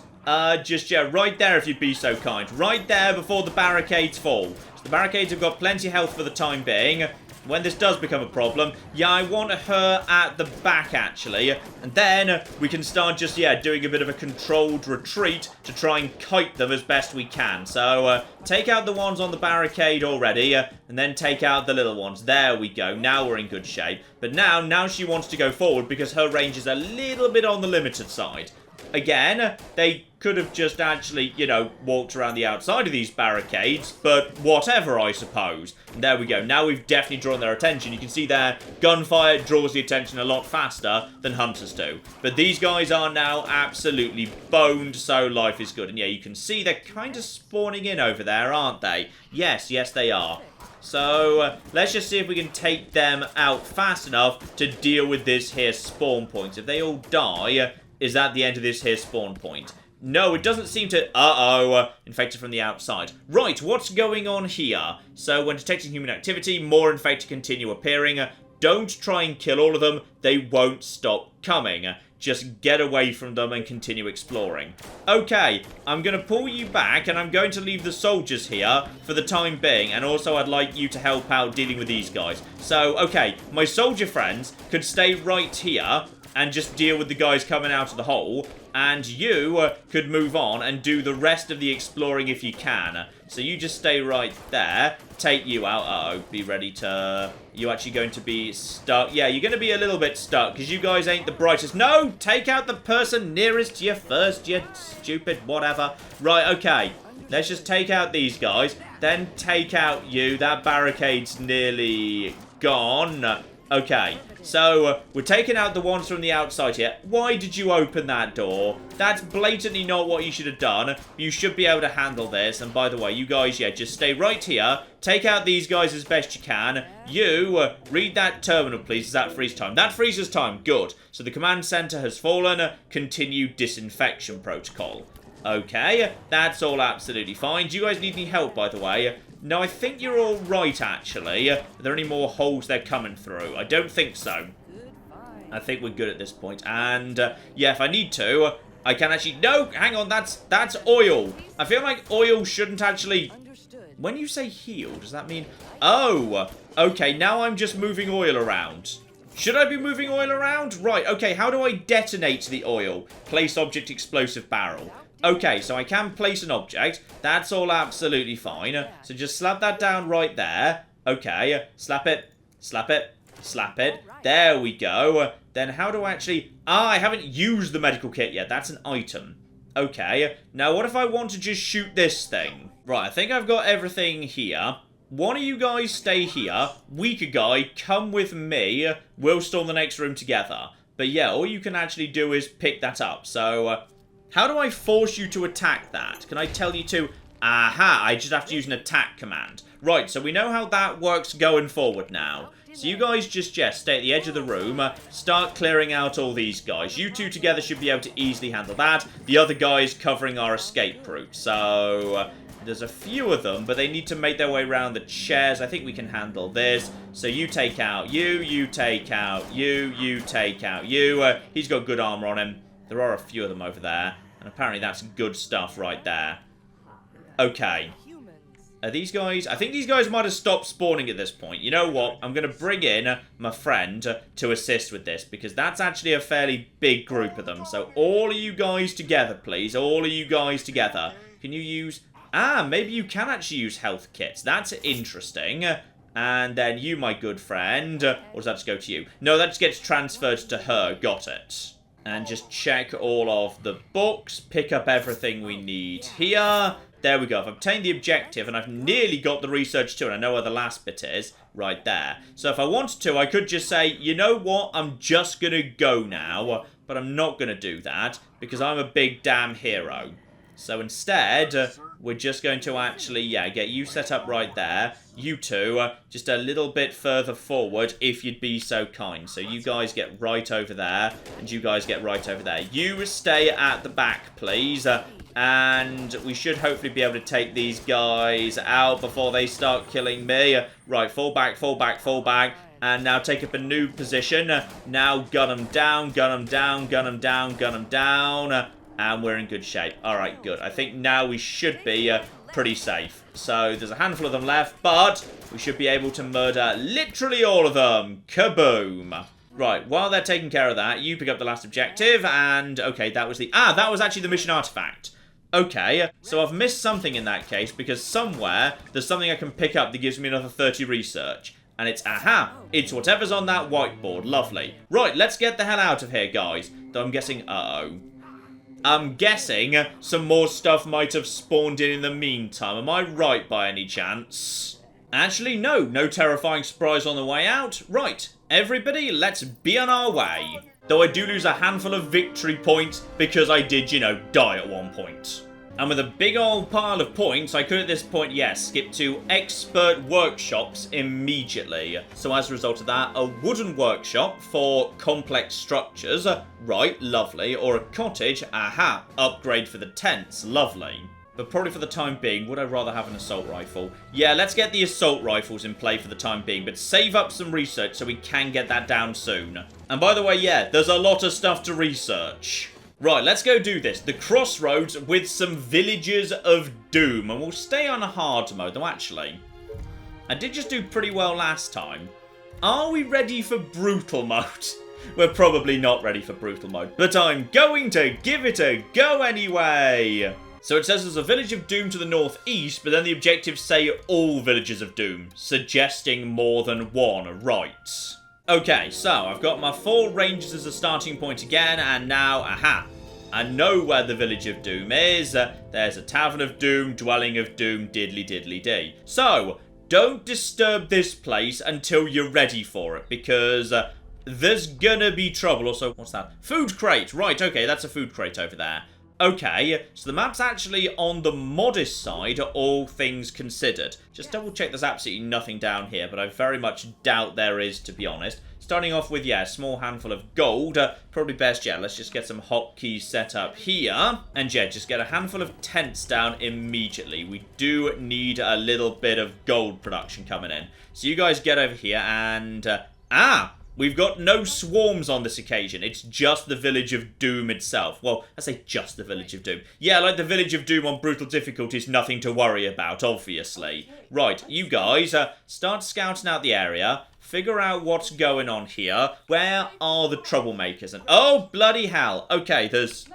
just, yeah, right there if you'd be so kind. Right there before the barricades fall. So the barricades have got plenty of health for the time being. When this does become a problem, yeah, I want her at the back, actually. And then we can start just, yeah, doing a bit of a controlled retreat to try and kite them as best we can. So, take out the ones on the barricade already, and then take out the little ones. There we go. Now we're in good shape. But now she wants to go forward because her range is a little bit on the limited side. Again, they could have just actually, you know, walked around the outside of these barricades, but whatever, I suppose. And there we go. Now we've definitely drawn their attention. You can see there, gunfire draws the attention a lot faster than hunters do. But these guys are now absolutely boned, so life is good. And yeah, you can see they're kind of spawning in over there, aren't they? Yes, they are. So, let's just see if we can take them out fast enough to deal with this here spawn point. If they all die, is that the end of this here spawn point? No, it doesn't seem to... infected from the outside. Right, what's going on here? So, when detecting human activity, more infected continue appearing. Don't try and kill all of them. They won't stop coming. Just get away from them and continue exploring. Okay, I'm going to pull you back, and I'm going to leave the soldiers here for the time being. And also, I'd like you to help out dealing with these guys. So, okay, my soldier friends could stay right here and just deal with the guys coming out of the hole, and you could move on and do the rest of the exploring if you can. So you just stay right there, take you out. Uh-oh, be ready to... You actually going to be stuck? Yeah, you're going to be a little bit stuck, because you guys ain't the brightest. No, take out the person nearest to you first, you stupid whatever. Right, okay, let's just take out these guys, then take out you. That barricade's nearly gone. Okay, so we're taking out the ones from the outside here. Why did you open that door? That's blatantly not what you should have done. You should be able to handle this. And by the way, you guys, yeah, just stay right here. Take out these guys as best you can. You, read that terminal, please. Does that freeze time? That freezes time. Good. So the command center has fallen. Continue disinfection protocol. Okay, that's all absolutely fine. Do you guys need any help, by the way? No, I think you're all right, actually. Are there any more holes they're coming through? I don't think so. I think we're good at this point. And, yeah, if I need to, I can actually... No, hang on, that's oil. I feel like oil shouldn't actually... When you say heal, does that mean... Oh, Okay, now I'm just moving oil around. Should I be moving oil around? Right, okay, how do I detonate the oil? Place object explosive barrel. Okay, so I can place an object. That's all absolutely fine. So just slap that down right there. Okay, slap it, slap it, slap it. There we go. Then how do I actually... Ah, I haven't used the medical kit yet. That's an item. Okay, now what if I want to just shoot this thing? Right, I think I've got everything here. One of you guys stay here. Weaker guy, come with me. We'll storm the next room together. But yeah, all you can actually do is pick that up. So, how do I force you to attack that? Can I tell you to... Aha, I just have to use an attack command. Right, so we know how that works going forward now. So you guys just stay at the edge of the room. Start clearing out all these guys. You two together should be able to easily handle that. The other guys covering our escape route. So... there's a few of them, but they need to make their way around the chairs. I think we can handle this. So you take out you take out you take out you. He's got good armor on him. There are a few of them over there. And apparently that's good stuff right there. Okay. Are these guys... I think these guys might have stopped spawning at this point. You know what? I'm going to bring in my friend to assist with this, because that's actually a fairly big group of them. So all of you guys together, please. All of you guys together. Can you use... Ah, maybe you can actually use health kits. That's interesting. And then you, my good friend. Or does that just go to you? No, that just gets transferred to her. Got it. And just check all of the books. Pick up everything we need here. There we go. I've obtained the objective, and I've nearly got the research too, and I know where the last bit is. Right there. So if I wanted to, I could just say, you know what? I'm just going to go now. But I'm not going to do that, because I'm a big damn hero. So instead... we're just going to actually, get you set up right there. You two, just a little bit further forward, if you'd be so kind. So you guys get right over there, and you guys get right over there. You stay at the back, please. And we should hopefully be able to take these guys out before they start killing me. Right, fall back, fall back, fall back. And now take up a new position. Now gun them down, gun them down, gun them down, gun them down. And we're in good shape. Alright, good. I think now we should be pretty safe. So, there's a handful of them left, but we should be able to murder literally all of them. Kaboom! Right, while they're taking care of that, you pick up the last objective, and... okay, that was the... ah, that was actually the mission artifact. Okay, so I've missed something in that case, because somewhere there's something I can pick up that gives me another 30 research. And it's, aha, it's whatever's on that whiteboard. Lovely. Right, let's get the hell out of here, guys. Though I'm guessing... uh-oh. I'm guessing some more stuff might have spawned in the meantime. Am I right by any chance? Actually, no. No terrifying surprise on the way out. Right, everybody, let's be on our way. Though I do lose a handful of victory points because I did, you know, die at one point. And with a big old pile of points, I could at this point, yes, skip to expert workshops immediately. So as a result of that, a wooden workshop for complex structures, right, lovely. Or a cottage, aha, upgrade for the tents, lovely. But probably for the time being, would I rather have an assault rifle? Yeah, let's get the assault rifles in play for the time being, but save up some research so we can get that down soon. And by the way, yeah, there's a lot of stuff to research. Right, let's go do this. The crossroads with some villagers of doom. And we'll stay on hard mode, though, actually. I did just do pretty well last time. Are we ready for brutal mode? We're probably not ready for brutal mode. But I'm going to give it a go anyway. So it says there's a village of doom to the northeast, but then the objectives say all villages of doom, suggesting more than one, right? Okay, so I've got my 4 rangers as a starting point again, and now, aha, I know where the village of doom is. There's a tavern of doom, dwelling of doom, diddly diddly dee. So, don't disturb this place until you're ready for it, because there's gonna be trouble. Also, what's that? Food crate, right, okay, that's a food crate over there. Okay, so the map's actually on the modest side, all things considered. Just double check there's absolutely nothing down here, but I very much doubt there is, to be honest. Starting off with, yeah, a small handful of gold. Probably best, yeah, let's just get some hotkeys set up here. And yeah, just get a handful of tents down immediately. We do need a little bit of gold production coming in. So you guys get over here and... We've got no swarms on this occasion. It's just the Village of Doom itself. Well, I say just the Village of Doom. Yeah, like the Village of Doom on Brutal Difficulty is nothing to worry about, obviously. Right, you guys, start scouting out the area. Figure out what's going on here. Where are the troublemakers? And oh, bloody hell. Okay, there's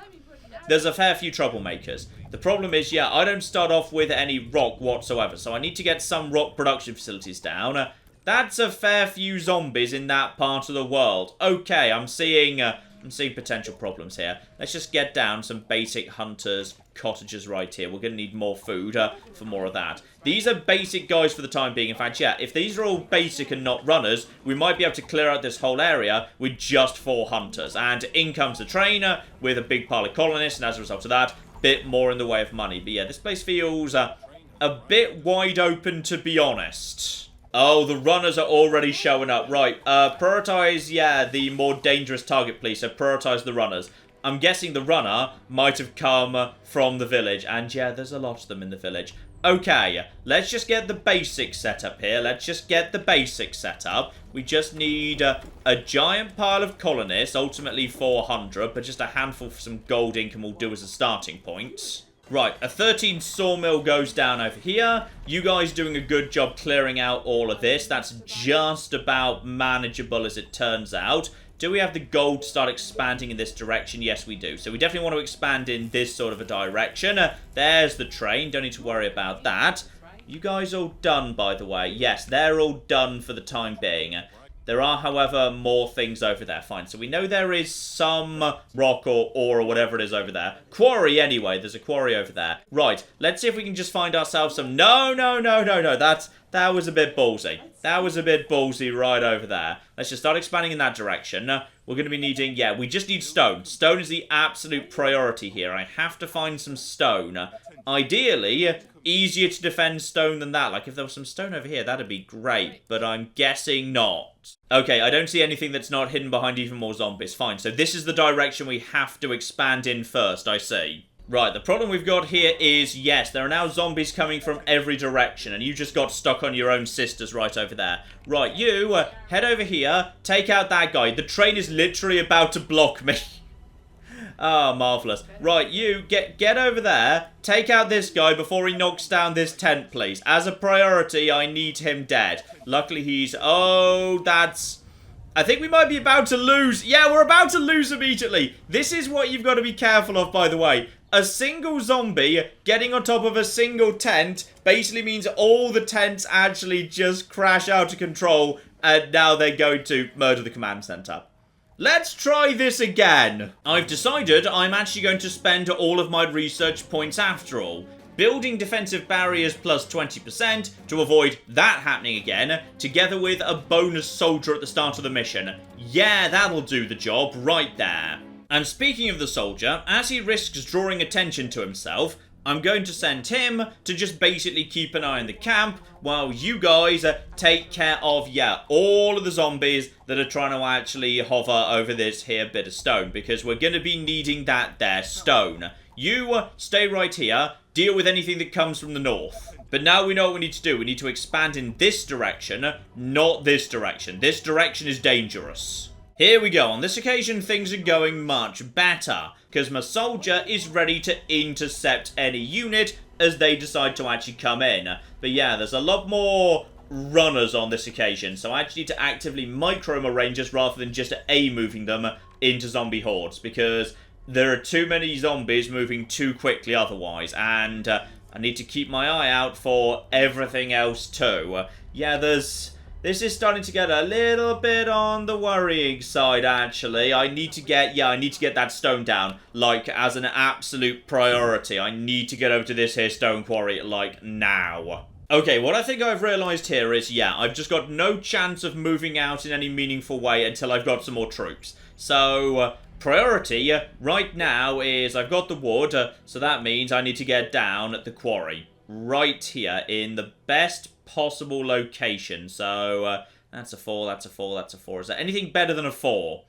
a fair few troublemakers. The problem is, yeah, I don't start off with any rock whatsoever, so I need to get some rock production facilities down. That's a fair few zombies in that part of the world. Okay, I'm seeing potential problems here. Let's just get down some basic hunters, cottagers right here. We're going to need more food for more of that. These are basic guys for the time being. In fact, yeah, if these are all basic and not runners, we might be able to clear out this whole area with just 4 hunters. And in comes the trainer with a big pile of colonists, and as a result of that, bit more in the way of money. But yeah, this place feels a bit wide open, to be honest. Oh, the runners are already showing up. Right, prioritize, yeah, the more dangerous target, please. So prioritize the runners. I'm guessing the runner might have come from the village. And yeah, there's a lot of them in the village. Okay, let's just get the basics set up here. Let's just get the basics set up. We just need a giant pile of colonists, ultimately 400, but just a handful for some gold income will do as a starting point. Right, a 13 sawmill goes down over here. You guys doing a good job clearing out all of this. That's just about manageable as it turns out. Do we have the gold to start expanding in this direction? Yes, we do. So we definitely want to expand in this sort of a direction. There's the train. Don't need to worry about that. You guys all done, by the way? Yes, they're all done for the time being. There are, however, more things over there. Fine. So we know there is some rock or ore or whatever it is over there. Quarry, anyway. There's a quarry over there. Right. Let's see if we can just find ourselves some... No. That was a bit ballsy. That was a bit ballsy right over there. Let's just start expanding in that direction. We're going to be needing... Yeah, we just need stone. Stone is the absolute priority here. I have to find some stone. Ideally, easier to defend stone than that. Like, if there was some stone over here, that'd be great. But I'm guessing not. Okay, I don't see anything that's not hidden behind even more zombies. Fine, so this is the direction we have to expand in first, I see. Right, the problem we've got here is, yes, there are now zombies coming from every direction, and you just got stuck on your own sisters right over there. Right, you, head over here, take out that guy. The train is literally about to block me. Oh, marvellous. Right, you, get over there, take out this guy before he knocks down this tent, please. As a priority, I need him dead. Luckily, he's... Oh, that's... I think we might be about to lose. Yeah, we're about to lose immediately. This is what you've got to be careful of, by the way. A single zombie getting on top of a single tent basically means all the tents actually just crash out of control, and now they're going to murder the command center. Let's try this again. I've decided I'm actually going to spend all of my research points after all. Building defensive barriers plus 20% to avoid that happening again, together with a bonus soldier at the start of the mission. Yeah, that'll do the job right there. And speaking of the soldier, as he risks drawing attention to himself, I'm going to send him to just basically keep an eye on the camp while you guys take care of, yeah, all of the zombies that are trying to actually hover over this here bit of stone, because we're going to be needing that there stone. You stay right here, deal with anything that comes from the north. But now we know what we need to do. We need to expand in this direction, not this direction. This direction is dangerous. Here we go. On this occasion, things are going much better, because my soldier is ready to intercept any unit as they decide to actually come in. But yeah, there's a lot more runners on this occasion, so I actually need to actively micro my rangers rather than just moving them into zombie hordes, because there are too many zombies moving too quickly otherwise, and I need to keep my eye out for everything else too. Yeah, this is starting to get a little bit on the worrying side, actually. I need to get that stone down, like, as an absolute priority. I need to get over to this here stone quarry, like, now. Okay, what I think I've realised here is, yeah, I've just got no chance of moving out in any meaningful way until I've got some more troops. So, priority right now is I've got the wood, so that means I need to get down at the quarry. Right here, in the best possible location. So, that's a 4, that's a 4, that's a 4. Is there anything better than a 4?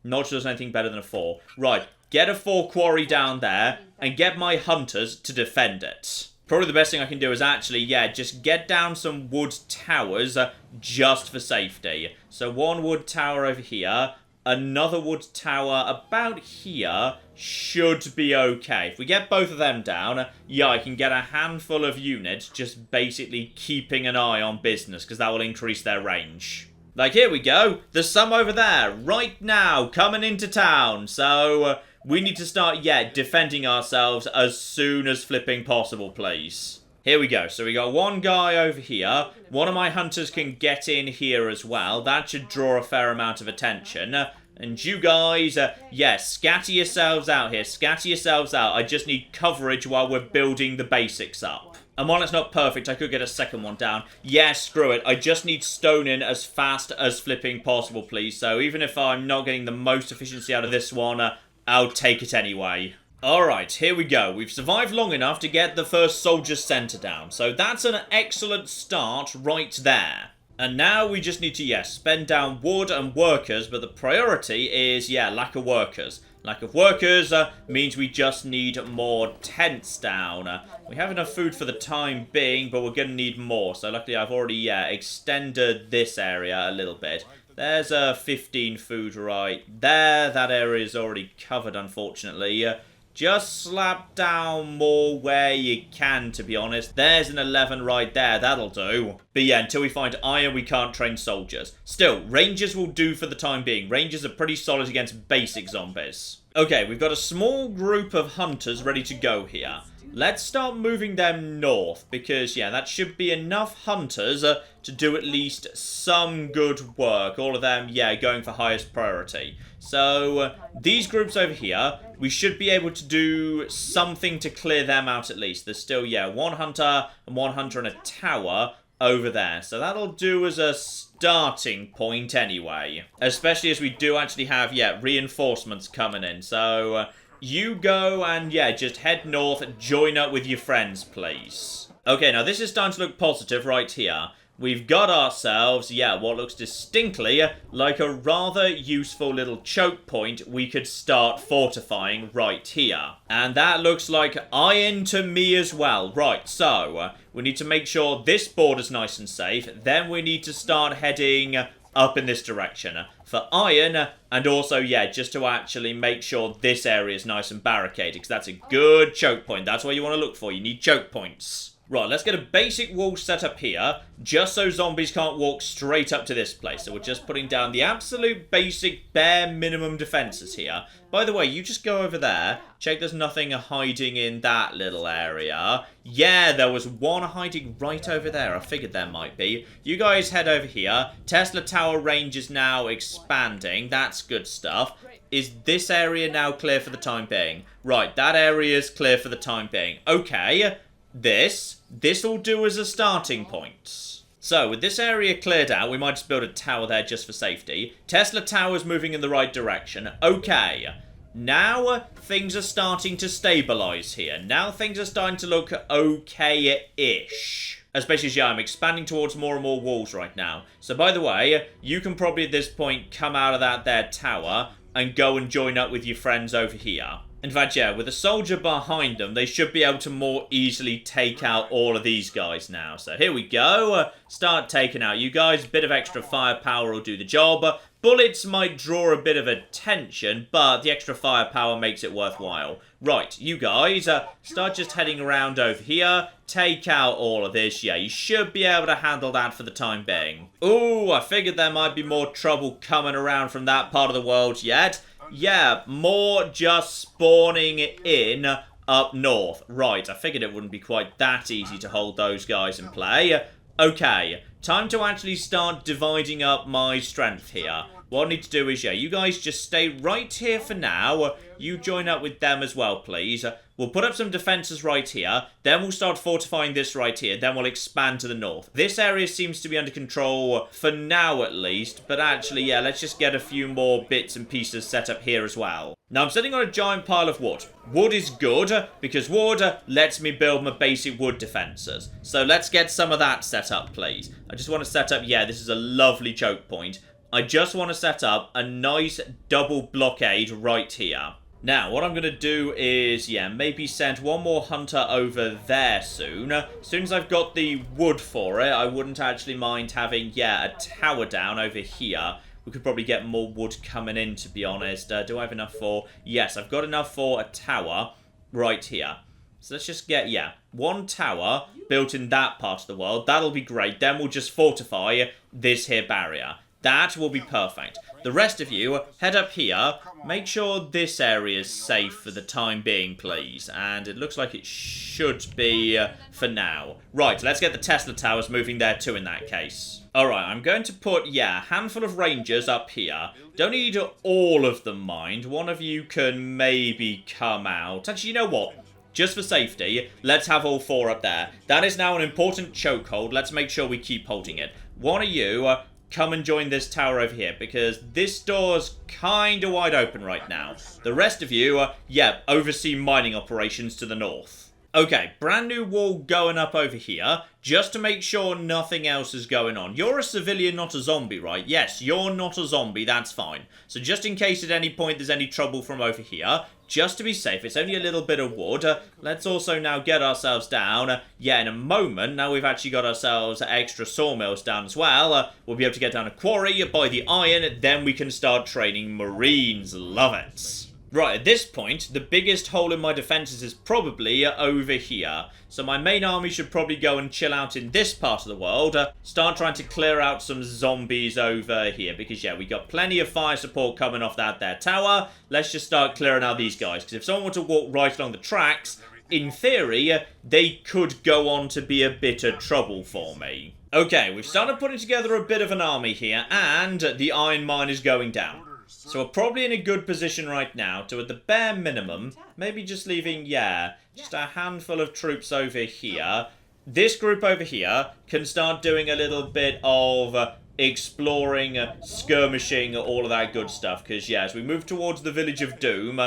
Not sure there's anything better than a 4. Right, get a 4 quarry down there, and get my hunters to defend it. Probably the best thing I can do is actually, yeah, just get down some wood towers just for safety. So one wood tower over here, another wood tower about here should be okay. If we get both of them down, yeah, I can get a handful of units just basically keeping an eye on business because that will increase their range. Like, here we go. There's some over there right now coming into town. So we need to start, yeah, defending ourselves as soon as flipping possible, please. Here we go. So we got one guy over here. One of my hunters can get in here as well. That should draw a fair amount of attention. And you guys, yeah, scatter yourselves out here. Scatter yourselves out. I just need coverage while we're building the basics up. And while it's not perfect, I could get a second one down. Yeah, screw it. I just need stone in as fast as flipping possible, please. So even if I'm not getting the most efficiency out of this one, I'll take it anyway. Alright, here we go. We've survived long enough to get the first soldier center down. So that's an excellent start right there. And now we just need to, yes, spend down wood and workers, but the priority is, yeah, lack of workers. Lack of workers means we just need more tents down. We have enough food for the time being, but we're going to need more. So luckily I've already, yeah, extended this area a little bit. There's 15 food right there. That area is already covered, unfortunately. Just slap down more where you can, to be honest. There's an 11 right there. That'll do. But yeah, until we find iron, we can't train soldiers. Still, rangers will do for the time being. Rangers are pretty solid against basic zombies. Okay, we've got a small group of hunters ready to go here. Let's start moving them north, because, yeah, that should be enough hunters to do at least some good work. All of them, yeah, going for highest priority. So, these groups over here, we should be able to do something to clear them out at least. There's still, yeah, one hunter and a tower over there. So that'll do as a starting point anyway. Especially as we do actually have, yeah, reinforcements coming in. So, you go and, yeah, just head north, join up with your friends, please. Okay, now this is starting to look positive right here. We've got ourselves, yeah, what looks distinctly like a rather useful little choke point we could start fortifying right here. And that looks like iron to me as well. Right, so we need to make sure this border's nice and safe. Then we need to start heading up in this direction for iron, and also, yeah, just to actually make sure this area is nice and barricaded, because that's a good choke point. That's what you want to look for. You need choke points. Right, let's get a basic wall set up here, just so zombies can't walk straight up to this place. So we're just putting down the absolute basic, bare minimum defenses here. By the way, you just go over there, check there's nothing hiding in that little area. Yeah, there was one hiding right over there. I figured there might be. You guys head over here. Tesla Tower range is now expanding. That's good stuff. Is this area now clear for the time being? Right, that area is clear for the time being. Okay. This will do as a starting point. So, with this area cleared out, we might just build a tower there just for safety. Tesla Tower's moving in the right direction. Okay. Now, things are starting to stabilize here. Now, things are starting to look okay-ish. Especially as, yeah, I'm expanding towards more and more walls right now. So, by the way, you can probably at this point come out of that there tower and go and join up with your friends over here. In fact, yeah, with a soldier behind them, they should be able to more easily take out all of these guys now. So here we go. Start taking out you guys. A bit of extra firepower will do the job. Bullets might draw a bit of attention, but the extra firepower makes it worthwhile. Right, you guys, start just heading around over here. Take out all of this. Yeah, you should be able to handle that for the time being. Ooh, I figured there might be more trouble coming around from that part of the world yet. Yeah, more just spawning in up north. Right, I figured it wouldn't be quite that easy to hold those guys in play. Okay, time to actually start dividing up my strength here. What I need to do is, yeah, you guys just stay right here for now. You join up with them as well, please. We'll put up some defenses right here. Then we'll start fortifying this right here. Then we'll expand to the north. This area seems to be under control for now, at least. But actually, yeah, let's just get a few more bits and pieces set up here as well. Now, I'm sitting on a giant pile of wood. Wood is good, because wood lets me build my basic wood defenses. So let's get some of that set up, please. I just want to set up, yeah, this is a lovely choke point. I just want to set up a nice double blockade right here. Now, what I'm going to do is, yeah, maybe send one more hunter over there soon. As soon as I've got the wood for it, I wouldn't actually mind having, yeah, a tower down over here. We could probably get more wood coming in, to be honest. Do I have enough for... Yes, I've got enough for a tower right here. So let's just get, yeah, one tower built in that part of the world. That'll be great. Then we'll just fortify this here barrier. That will be perfect. The rest of you, head up here. Make sure this area is safe for the time being, please. And it looks like it should be for now. Right, let's get the Tesla towers moving there too in that case. Alright, I'm going to put, yeah, a handful of rangers up here. Don't need all of them, mind. One of you can maybe come out. Actually, you know what? Just for safety, let's have all 4 up there. That is now an important chokehold. Let's make sure we keep holding it. One of you... come and join this tower over here, because this door's kind of wide open right now. The rest of you, yeah, oversee mining operations to the north. Okay, brand new wall going up over here, just to make sure nothing else is going on. You're a civilian, not a zombie, right? Yes, you're not a zombie, that's fine. So just in case at any point there's any trouble from over here, just to be safe, it's only a little bit of wood. Let's also now get ourselves down. Yeah, in a moment, now we've actually got ourselves extra sawmills down as well. We'll be able to get down a quarry, buy the iron, then we can start training marines. Love it. Right, at this point, the biggest hole in my defences is probably over here. So my main army should probably go and chill out in this part of the world. Start trying to clear out some zombies over here. Because, yeah, we got plenty of fire support coming off that there tower. Let's just start clearing out these guys. Because if someone were to walk right along the tracks, in theory, they could go on to be a bit of trouble for me. Okay, we've started putting together a bit of an army here. And the iron mine is going down. So we're probably in a good position right now to, at the bare minimum, maybe just leaving, yeah, just a handful of troops over here. This group over here can start doing a little bit of exploring, skirmishing, all of that good stuff. Because, yeah, as we move towards the Village of Doom,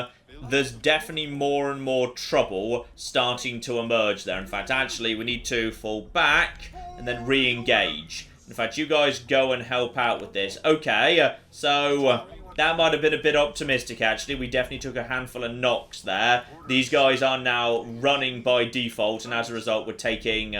there's definitely more and more trouble starting to emerge there. In fact, actually, we need to fall back and then re-engage. In fact, you guys go and help out with this. Okay, so... that might have been a bit optimistic, actually. We definitely took a handful of knocks there. These guys are now running by default, and as a result, we're taking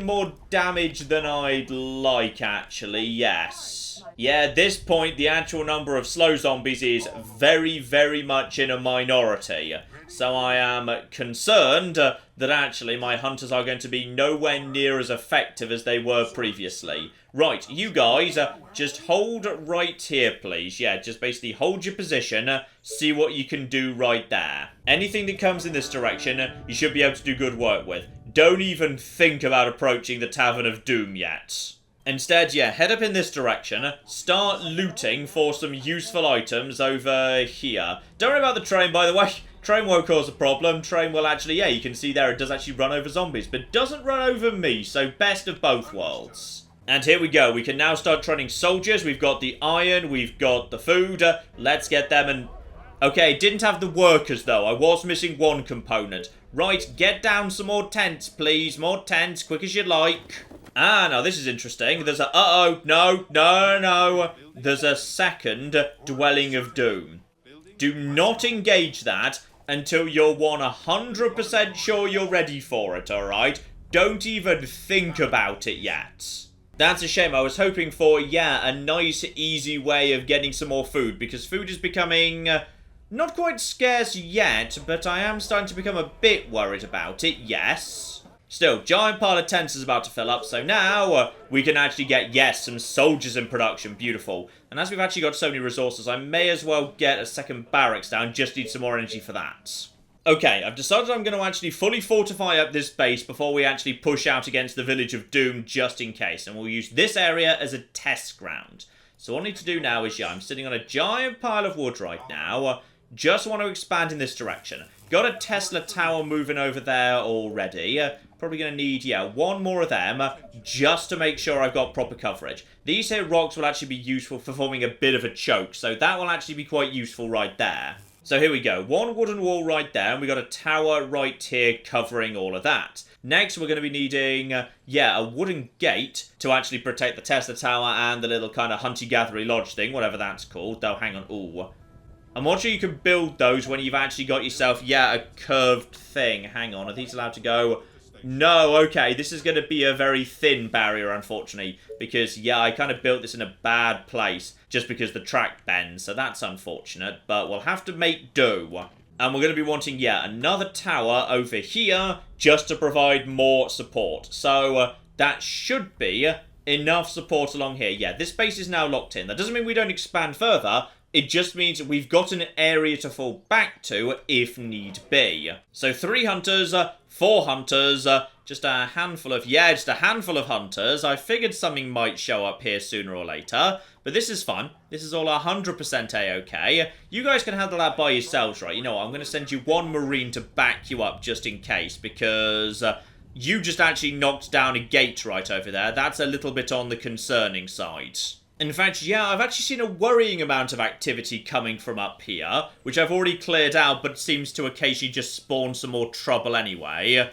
more damage than I'd like, actually. Yes. Yeah, at this point, the actual number of slow zombies is very, very much in a minority. So I am concerned that actually my hunters are going to be nowhere near as effective as they were previously. Right, you guys, just hold right here, please. Yeah, just basically hold your position, see what you can do right there. Anything that comes in this direction, you should be able to do good work with. Don't even think about approaching the Tavern of Doom yet. Instead, yeah, head up in this direction, start looting for some useful items over here. Don't worry about the train, by the way. Train won't cause a problem. Train will actually, yeah, you can see there, it does actually run over zombies, but doesn't run over me, so best of both worlds. And here we go. We can now start training soldiers. We've got the iron. We've got the food. Let's get them and... okay, didn't have the workers, though. I was missing one component. Right, get down some more tents, please. More tents, quick as you like. Ah, now this is interesting. There's a... uh-oh. No. There's a second Dwelling of Doom. Do not engage that until you're 100% sure you're ready for it, alright? Don't even think about it yet. That's a shame. I was hoping for, yeah, a nice, easy way of getting some more food, because food is becoming not quite scarce yet, but I am starting to become a bit worried about it, yes. Still, giant pile of tents is about to fill up, so now we can actually get, yes, some soldiers in production. Beautiful. And as we've actually got so many resources, I may as well get a second barracks down. Just need some more energy for that. Okay, I've decided I'm going to actually fully fortify up this base before we actually push out against the Village of Doom, just in case. And we'll use this area as a test ground. So what I need to do now is, yeah, I'm sitting on a giant pile of wood right now. Just want to expand in this direction. Got a Tesla tower moving over there already. Probably going to need, yeah, one more of them just to make sure I've got proper coverage. These here rocks will actually be useful for forming a bit of a choke, so that will actually be quite useful right there. So here we go. One wooden wall right there, and we got a tower right here covering all of that. Next, we're going to be needing, yeah, a wooden gate to actually protect the Tesla tower and the little kind of hunty-gathery lodge thing, whatever that's called. Though, hang on. Ooh. I'm not sure you can build those when you've actually got yourself, yeah, a curved thing. Hang on, are these allowed to go? No, okay, this is going to be a very thin barrier, unfortunately, because, yeah, I kind of built this in a bad place just because the track bends, so that's unfortunate, but we'll have to make do. And we're going to be wanting, yeah, another tower over here just to provide more support. So that should be enough support along here. Yeah, this base is now locked in. That doesn't mean we don't expand further. It just means we've got an area to fall back to if need be. So 3 hunters, 4 hunters, just a handful of hunters. I figured something might show up here sooner or later, but this is fun. This is all 100% a-okay. You guys can handle that by yourselves, right? You know what, I'm going to send you 1 marine to back you up just in case, because you just actually knocked down a gate right over there. That's a little bit on the concerning side. In fact, yeah, I've actually seen a worrying amount of activity coming from up here, which I've already cleared out, but seems to occasionally just spawn some more trouble anyway.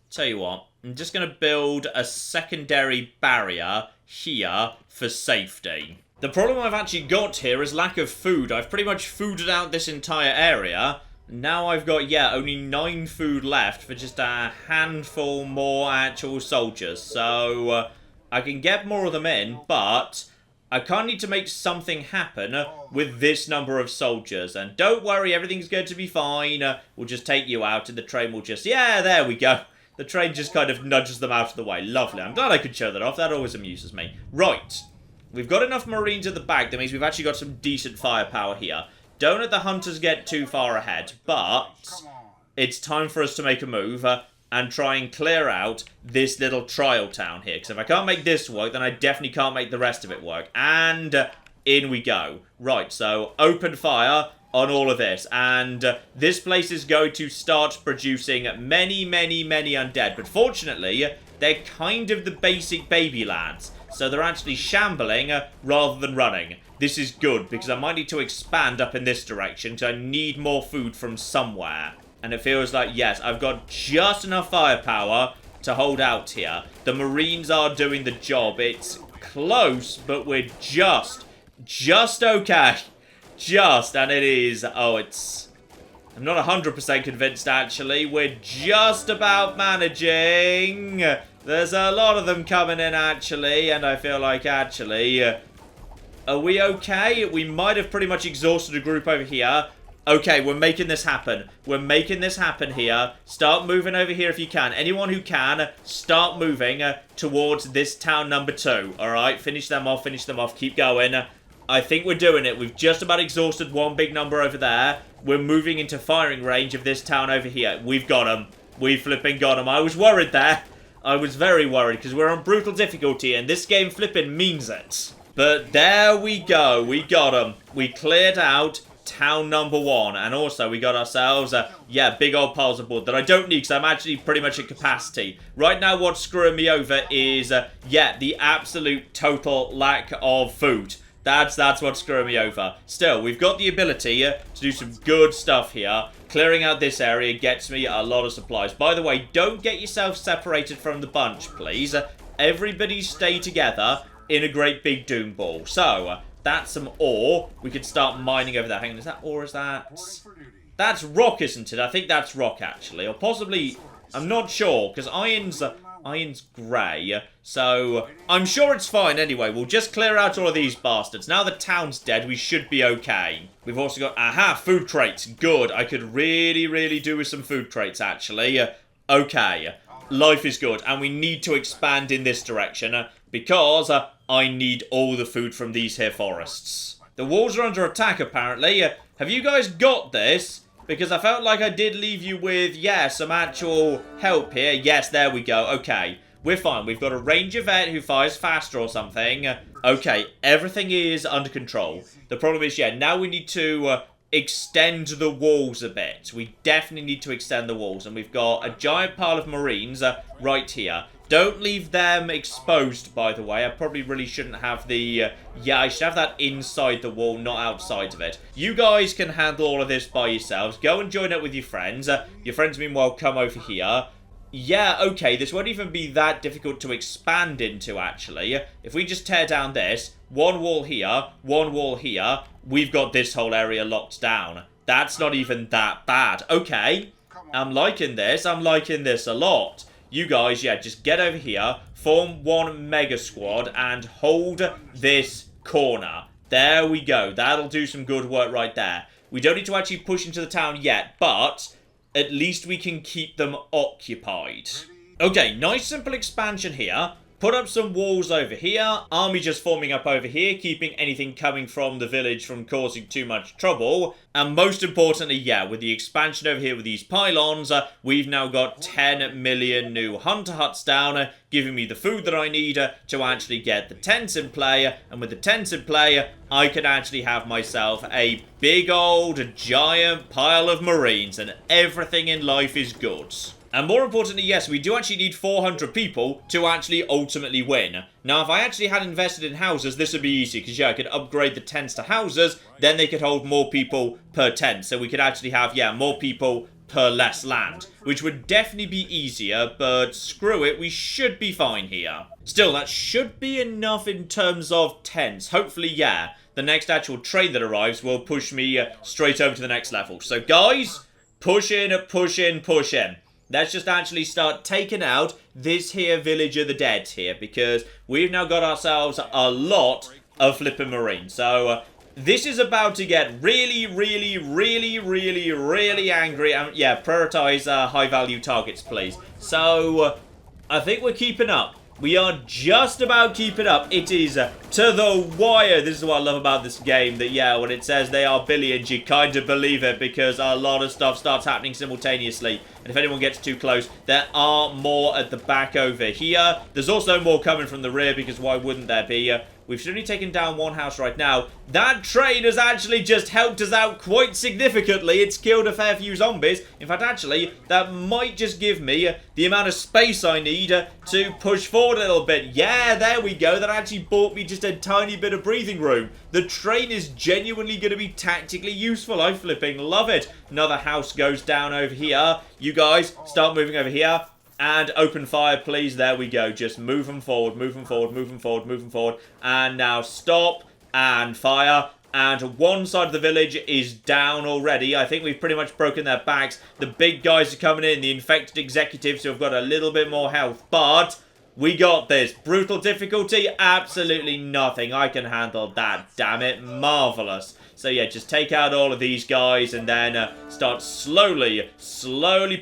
Tell you what, I'm just going to build a secondary barrier here for safety. The problem I've actually got here is lack of food. I've pretty much fooded out this entire area. Now I've got, yeah, only 9 food left for just a handful more actual soldiers. So, I can get more of them in, but I kind of need to make something happen with this number of soldiers. And don't worry, everything's going to be fine. We'll just take you out and the train will just... Yeah, there we go. The train just kind of nudges them out of the way. Lovely. I'm glad I could show that off. That always amuses me. Right. We've got enough marines at the back. That means we've actually got some decent firepower here. Don't let the hunters get too far ahead. But it's time for us to make a move and try and clear out this little trial town here. Because if I can't make this work, then I definitely can't make the rest of it work. And in we go. Right, so open fire on all of this. And this place is going to start producing many, many, many undead. But fortunately, they're kind of the basic baby lads. So they're actually shambling rather than running. This is good, because I might need to expand up in this direction, because I need more food from somewhere. And it feels like, yes, I've got just enough firepower to hold out here. The Marines are doing the job. It's close, but we're just okay. Just, and it is, I'm not 100% convinced, actually. We're just about managing. There's a lot of them coming in, actually, and I feel like, actually, are we okay? We might have pretty much exhausted a group over here. Okay, we're making this happen. We're making this happen here. Start moving over here if you can. Anyone who can, start moving towards this town number 2. Alright, finish them off, keep going. I think we're doing it. We've just about exhausted one big number over there. We're moving into firing range of this town over here. We've got them. We flipping got them. I was worried there. I was very worried because we're on brutal difficulty and this game flipping means it. But there we go. We got them. We cleared out town number 1, and also we got ourselves big old piles of wood that I don't need because I'm actually pretty much at capacity. Right now what's screwing me over is the absolute total lack of food. That's what's screwing me over. Still, we've got the ability to do some good stuff here. Clearing out this area gets me a lot of supplies. By the way, don't get yourself separated from the bunch, please. Everybody stay together in a great big doom ball. So, that's some ore. We could start mining over there. Hang on, is that ore? Is that... That's rock, isn't it? I think that's rock, actually. Or possibly... I'm not sure, because iron's grey. So, I'm sure it's fine anyway. We'll just clear out all of these bastards. Now the town's dead, we should be okay. We've also got... Aha! Food crates. Good. I could really, really do with some food crates, actually. Okay. Life is good. And we need to expand in this direction. Because... I need all the food from these here forests. The walls are under attack, apparently. Have you guys got this? Because I felt like I did leave you with, some actual help here. Yes, there we go. Okay, we're fine. We've got a ranger vet who fires faster or something. Okay, everything is under control. The problem is, now we need to extend the walls a bit. We definitely need to extend the walls. And we've got a giant pile of marines right here. Don't leave them exposed, by the way. I probably really shouldn't have the... I should have that inside the wall, not outside of it. You guys can handle all of this by yourselves. Go and join up with your friends. Your friends, meanwhile, come over here. Yeah, okay, this won't even be that difficult to expand into, actually. If we just tear down this, one wall here, one wall here, we've got this whole area locked down. That's not even that bad. Okay, I'm liking this. I'm liking this a lot. You guys, yeah, just get over here, form one mega squad, and hold this corner. There we go. That'll do some good work right there. We don't need to actually push into the town yet, but at least we can keep them occupied. Okay, nice simple expansion here. Put up some walls over here. Army just forming up over here, keeping anything coming from the village from causing too much trouble. And most importantly, yeah, with the expansion over here with these pylons, we've now got 10 million new hunter huts down, giving me the food that I need to actually get the tents in play. And with the tents in play, I can actually have myself a big old giant pile of marines, and everything in life is good. And more importantly, yes, we do actually need 400 people to actually ultimately win. Now, if I actually had invested in houses, this would be easy, because, yeah, I could upgrade the tents to houses, then they could hold more people per tent. So we could actually have, yeah, more people per less land, which would definitely be easier, but screw it, we should be fine here. Still, that should be enough in terms of tents. Hopefully, yeah, the next actual train that arrives will push me straight over to the next level. So, guys, push in, push in, push in. Let's just actually start taking out this here village of the dead here, because we've now got ourselves a lot of flipping marines. So this is about to get really, really, really, really, really angry. Yeah, prioritize high value targets, please. So I think we're keeping up. We are just about keeping up. It is to the wire. This is what I love about this game. That, yeah, when it says they are billions, you kind of believe it, because a lot of stuff starts happening simultaneously. And if anyone gets too close, there are more at the back over here. There's also more coming from the rear, because why wouldn't there be? We've only taken down one house right now. That train has actually just helped us out quite significantly. It's killed a fair few zombies. In fact, actually, that might just give me the amount of space I need to push forward a little bit. Yeah, there we go. That actually bought me just a tiny bit of breathing room. The train is genuinely going to be tactically useful. I flipping love it. Another house goes down over here. You guys, start moving over here. And open fire, please. There we go. Just move them forward, move them forward, move them forward, move them forward. And now stop and fire. And one side of the village is down already. I think we've pretty much broken their backs. The big guys are coming in. The infected executives who have got a little bit more health. But we got this. Brutal difficulty? Absolutely nothing. I can handle that. Damn it. Marvelous. So yeah, just take out all of these guys and then start slowly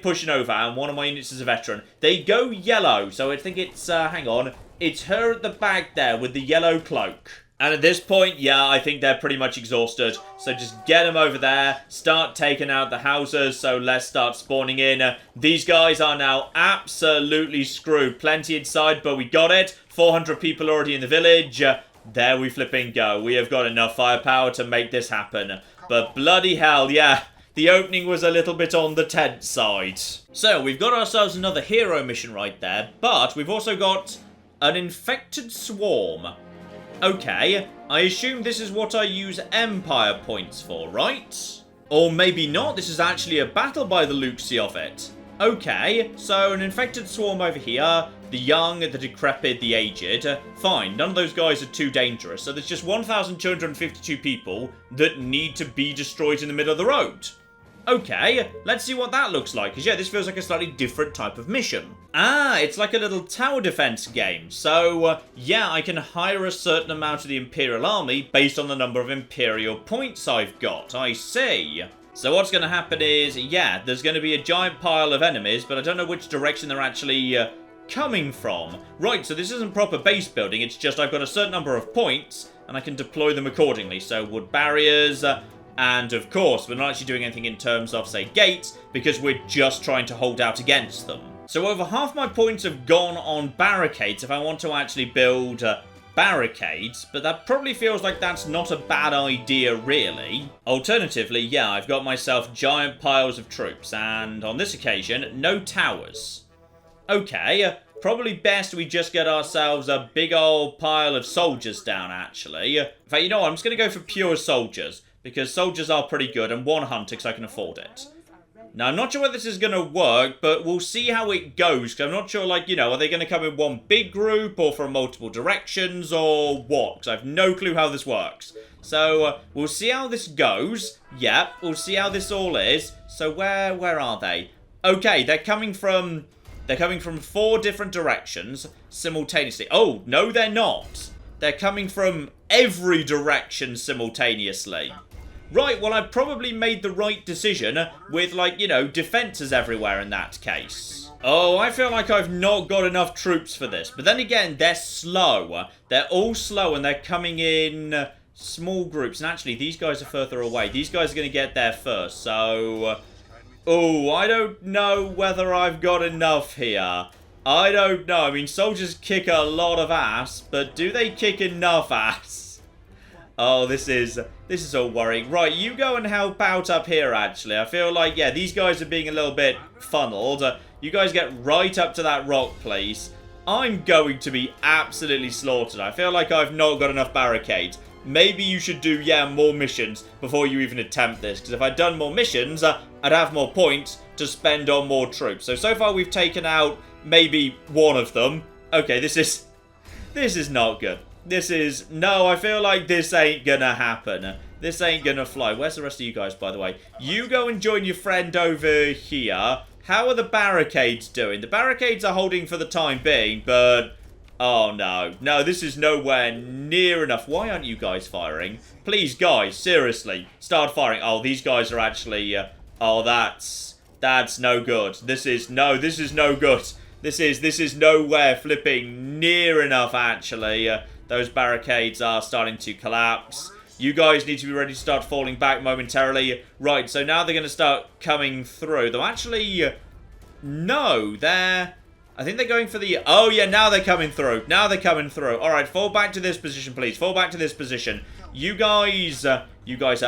pushing over. And one of my units is a veteran. They go yellow, so I think it's, hang on. It's her at the back there with the yellow cloak. And at this point, yeah, I think they're pretty much exhausted. So just get them over there. Start taking out the houses. So let's start spawning in. These guys are now absolutely screwed. Plenty inside, but we got it. 400 people already in the village. There we flipping go. We have got enough firepower to make this happen. But bloody hell, yeah. The opening was a little bit on the tent side. So, we've got ourselves another hero mission right there. But we've also got an infected swarm. Okay, I assume this is what I use Empire points for, right? Or maybe not. This is actually a battle by the looksy of it. Okay, so an infected swarm over here. The young, the decrepit, the aged. Fine, none of those guys are too dangerous. So there's just 1,252 people that need to be destroyed in the middle of the road. Okay, let's see what that looks like. Because, yeah, this feels like a slightly different type of mission. Ah, it's like a little tower defense game. So, yeah, I can hire a certain amount of the Imperial Army based on the number of Imperial points I've got. I see. So what's going to happen is, yeah, there's going to be a giant pile of enemies, but I don't know which direction they're actually coming from. Right, so this isn't proper base building, it's just I've got a certain number of points, and I can deploy them accordingly. So wood barriers, and of course, we're not actually doing anything in terms of, say, gates, because we're just trying to hold out against them. So over half my points have gone on barricades if I want to actually build barricades, but that probably feels like that's not a bad idea, really. Alternatively, yeah, I've got myself giant piles of troops, and on this occasion, no towers. Okay, probably best we just get ourselves a big old pile of soldiers down, actually. In fact, you know what, I'm just going to go for pure soldiers, because soldiers are pretty good, and one hunter, because I can afford it. Now, I'm not sure whether this is going to work, but we'll see how it goes. Because I'm not sure, like, you know, are they going to come in one big group or from multiple directions or what? Because I have no clue how this works. So, we'll see how this goes. Yep, we'll see how this all is. So, where are they? Okay, they're coming from 4 different directions simultaneously. Oh, no, they're not. They're coming from every direction simultaneously. Right, well, I probably made the right decision with, like, you know, defenses everywhere in that case. Oh, I feel like I've not got enough troops for this. But then again, they're slow. They're all slow and they're coming in small groups. And actually, these guys are further away. These guys are going to get there first. So, oh, I don't know whether I've got enough here. I don't know. I mean, soldiers kick a lot of ass, but do they kick enough ass? Oh, this is all worrying. Right, you go and help out up here, actually. I feel like, yeah, these guys are being a little bit funneled. You guys get right up to that rock, please. I'm going to be absolutely slaughtered. I feel like I've not got enough barricades. Maybe you should do, yeah, more missions before you even attempt this. Because if I'd done more missions, I'd have more points to spend on more troops. So far we've taken out maybe one of them. Okay, this is not good. No, I feel like this ain't gonna happen. This ain't gonna fly. Where's the rest of you guys, by the way? You go and join your friend over here. How are the barricades doing? The barricades are holding for the time being, but... oh, no. No, this is nowhere near enough. Why aren't you guys firing? Please, guys, seriously, start firing. Oh, these guys are actually... oh, that's no good. This is no good. This is nowhere flipping near enough, actually. Those barricades are starting to collapse. You guys need to be ready to start falling back momentarily. Right, so now they're going to start coming through. Though actually, no, I think they're going for the... oh, yeah, now they're coming through. Now they're coming through. All right, fall back to this position, please. Fall back to this position. You guys are...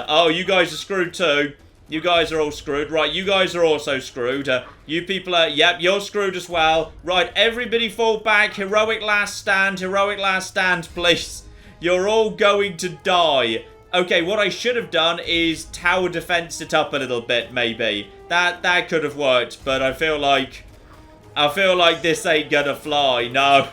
oh, you guys are screwed too. You guys are all screwed. Right, you guys are also screwed. You people are... yep, you're screwed as well. Right, everybody fall back. Heroic last stand. Heroic last stand, please. You're all going to die. Okay, what I should have done is tower defense it up a little bit, maybe. That could have worked, but I feel like this ain't gonna fly. No.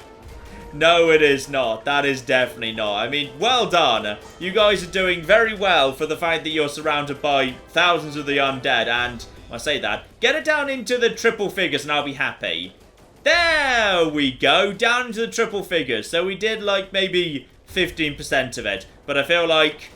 No, it is not. That is definitely not. I mean, well done. You guys are doing very well for the fact that you're surrounded by thousands of the undead. And I say that. Get it down into the triple figures and I'll be happy. There we go. Down into the triple figures. So we did like maybe 15% of it. But I feel like...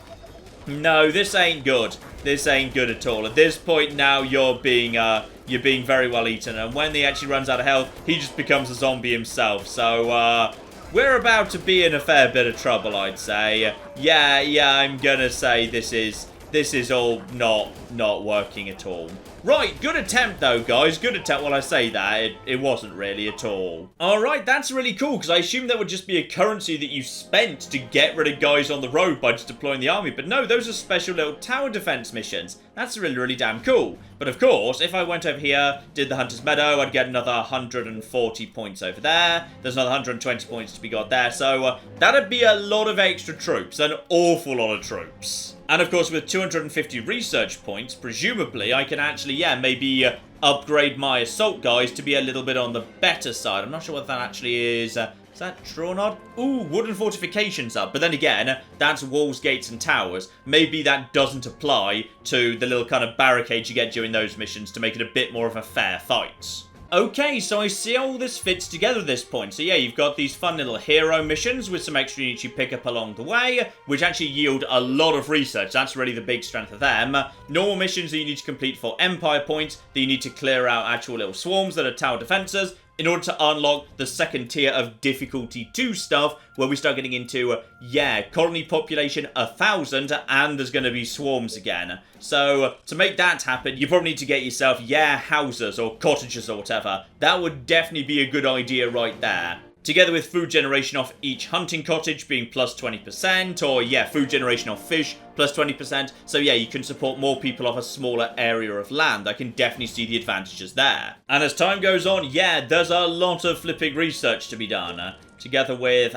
no, this ain't good. This ain't good at all. At this point now, you're being very well eaten. And when he actually runs out of health, he just becomes a zombie himself. So, we're about to be in a fair bit of trouble, I'd say. Yeah, I'm gonna say this is all not working at all. Right, good attempt though, guys. Good attempt. Well, I say that. It wasn't really at all. Alright, that's really cool, because I assumed that would just be a currency that you spent to get rid of guys on the road by just deploying the army. But no, those are special little tower defense missions. That's really, really damn cool. But of course, if I went over here, did the Hunter's Meadow, I'd get another 140 points over there. There's another 120 points to be got there. So that'd be a lot of extra troops. An awful lot of troops. And of course, with 250 research points, presumably I can actually, yeah, maybe upgrade my assault guys to be a little bit on the better side. I'm not sure what that actually is. Is that true or not? Ooh, wooden fortifications up. But then again, that's walls, gates, and towers. Maybe that doesn't apply to the little kind of barricades you get during those missions to make it a bit more of a fair fight. Okay, so I see how all this fits together at this point. So yeah, you've got these fun little hero missions with some extra units you pick up along the way, which actually yield a lot of research. That's really the big strength of them. Normal missions that you need to complete for Empire points, that you need to clear out actual little swarms that are tower defenses, in order to unlock the second tier of difficulty 2 stuff, where we start getting into, yeah, colony population 1,000, and there's going to be swarms again. So, to make that happen, you probably need to get yourself, yeah, houses or cottages or whatever. That would definitely be a good idea right there. Together with food generation off each hunting cottage being plus 20%, or yeah, food generation off fish plus 20%. So yeah, you can support more people off a smaller area of land. I can definitely see the advantages there. And as time goes on, yeah, there's a lot of flipping research to be done. Together with,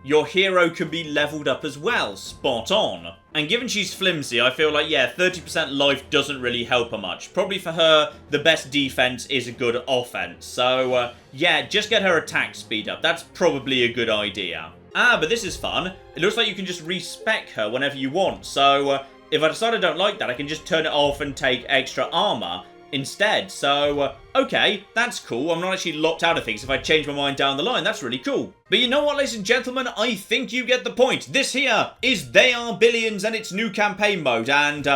your hero can be leveled up as well. Spot on. And given she's flimsy, I feel like, yeah, 30% life doesn't really help her much. Probably for her, the best defense is a good offense. So, yeah, just get her attack speed up. That's probably a good idea. Ah, but this is fun. It looks like you can just respec her whenever you want. So, if I decide I don't like that, I can just turn it off and take extra armor instead. So, okay, that's cool. I'm not actually locked out of things if I change my mind down the line. That's really cool. But you know what, ladies and gentlemen? I think you get the point. This here is They Are Billions and its new campaign mode, and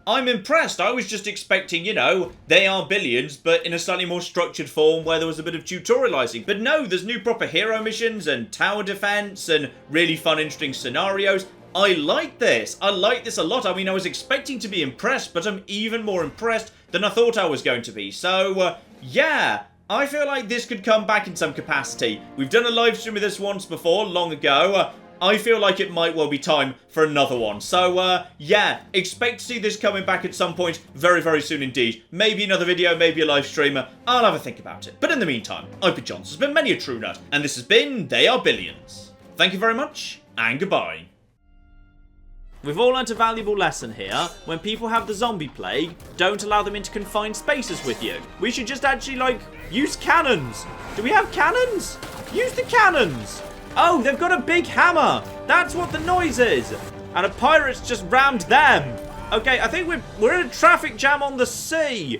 I'm impressed. I was just expecting, you know, They Are Billions, but in a slightly more structured form where there was a bit of tutorializing. But no, there's new proper hero missions and tower defense and really fun, interesting scenarios. I like this. I like this a lot. I mean, I was expecting to be impressed, but I'm even more impressed than I thought I was going to be. So, yeah, I feel like this could come back in some capacity. We've done a live stream of this once before, long ago. I feel like it might well be time for another one. So, yeah, expect to see this coming back at some point very, very soon indeed. Maybe another video, maybe a live streamer. I'll have a think about it. But in the meantime, I've been John. This has been Many a True Nut, and this has been They Are Billions. Thank you very much, and goodbye. We've all learnt a valuable lesson here. When people have the zombie plague, don't allow them into confined spaces with you. We should just actually, like, use cannons. Do we have cannons? Use the cannons. Oh, they've got a big hammer. That's what the noise is. And a pirate's just rammed them. Okay, I think we're in a traffic jam on the sea.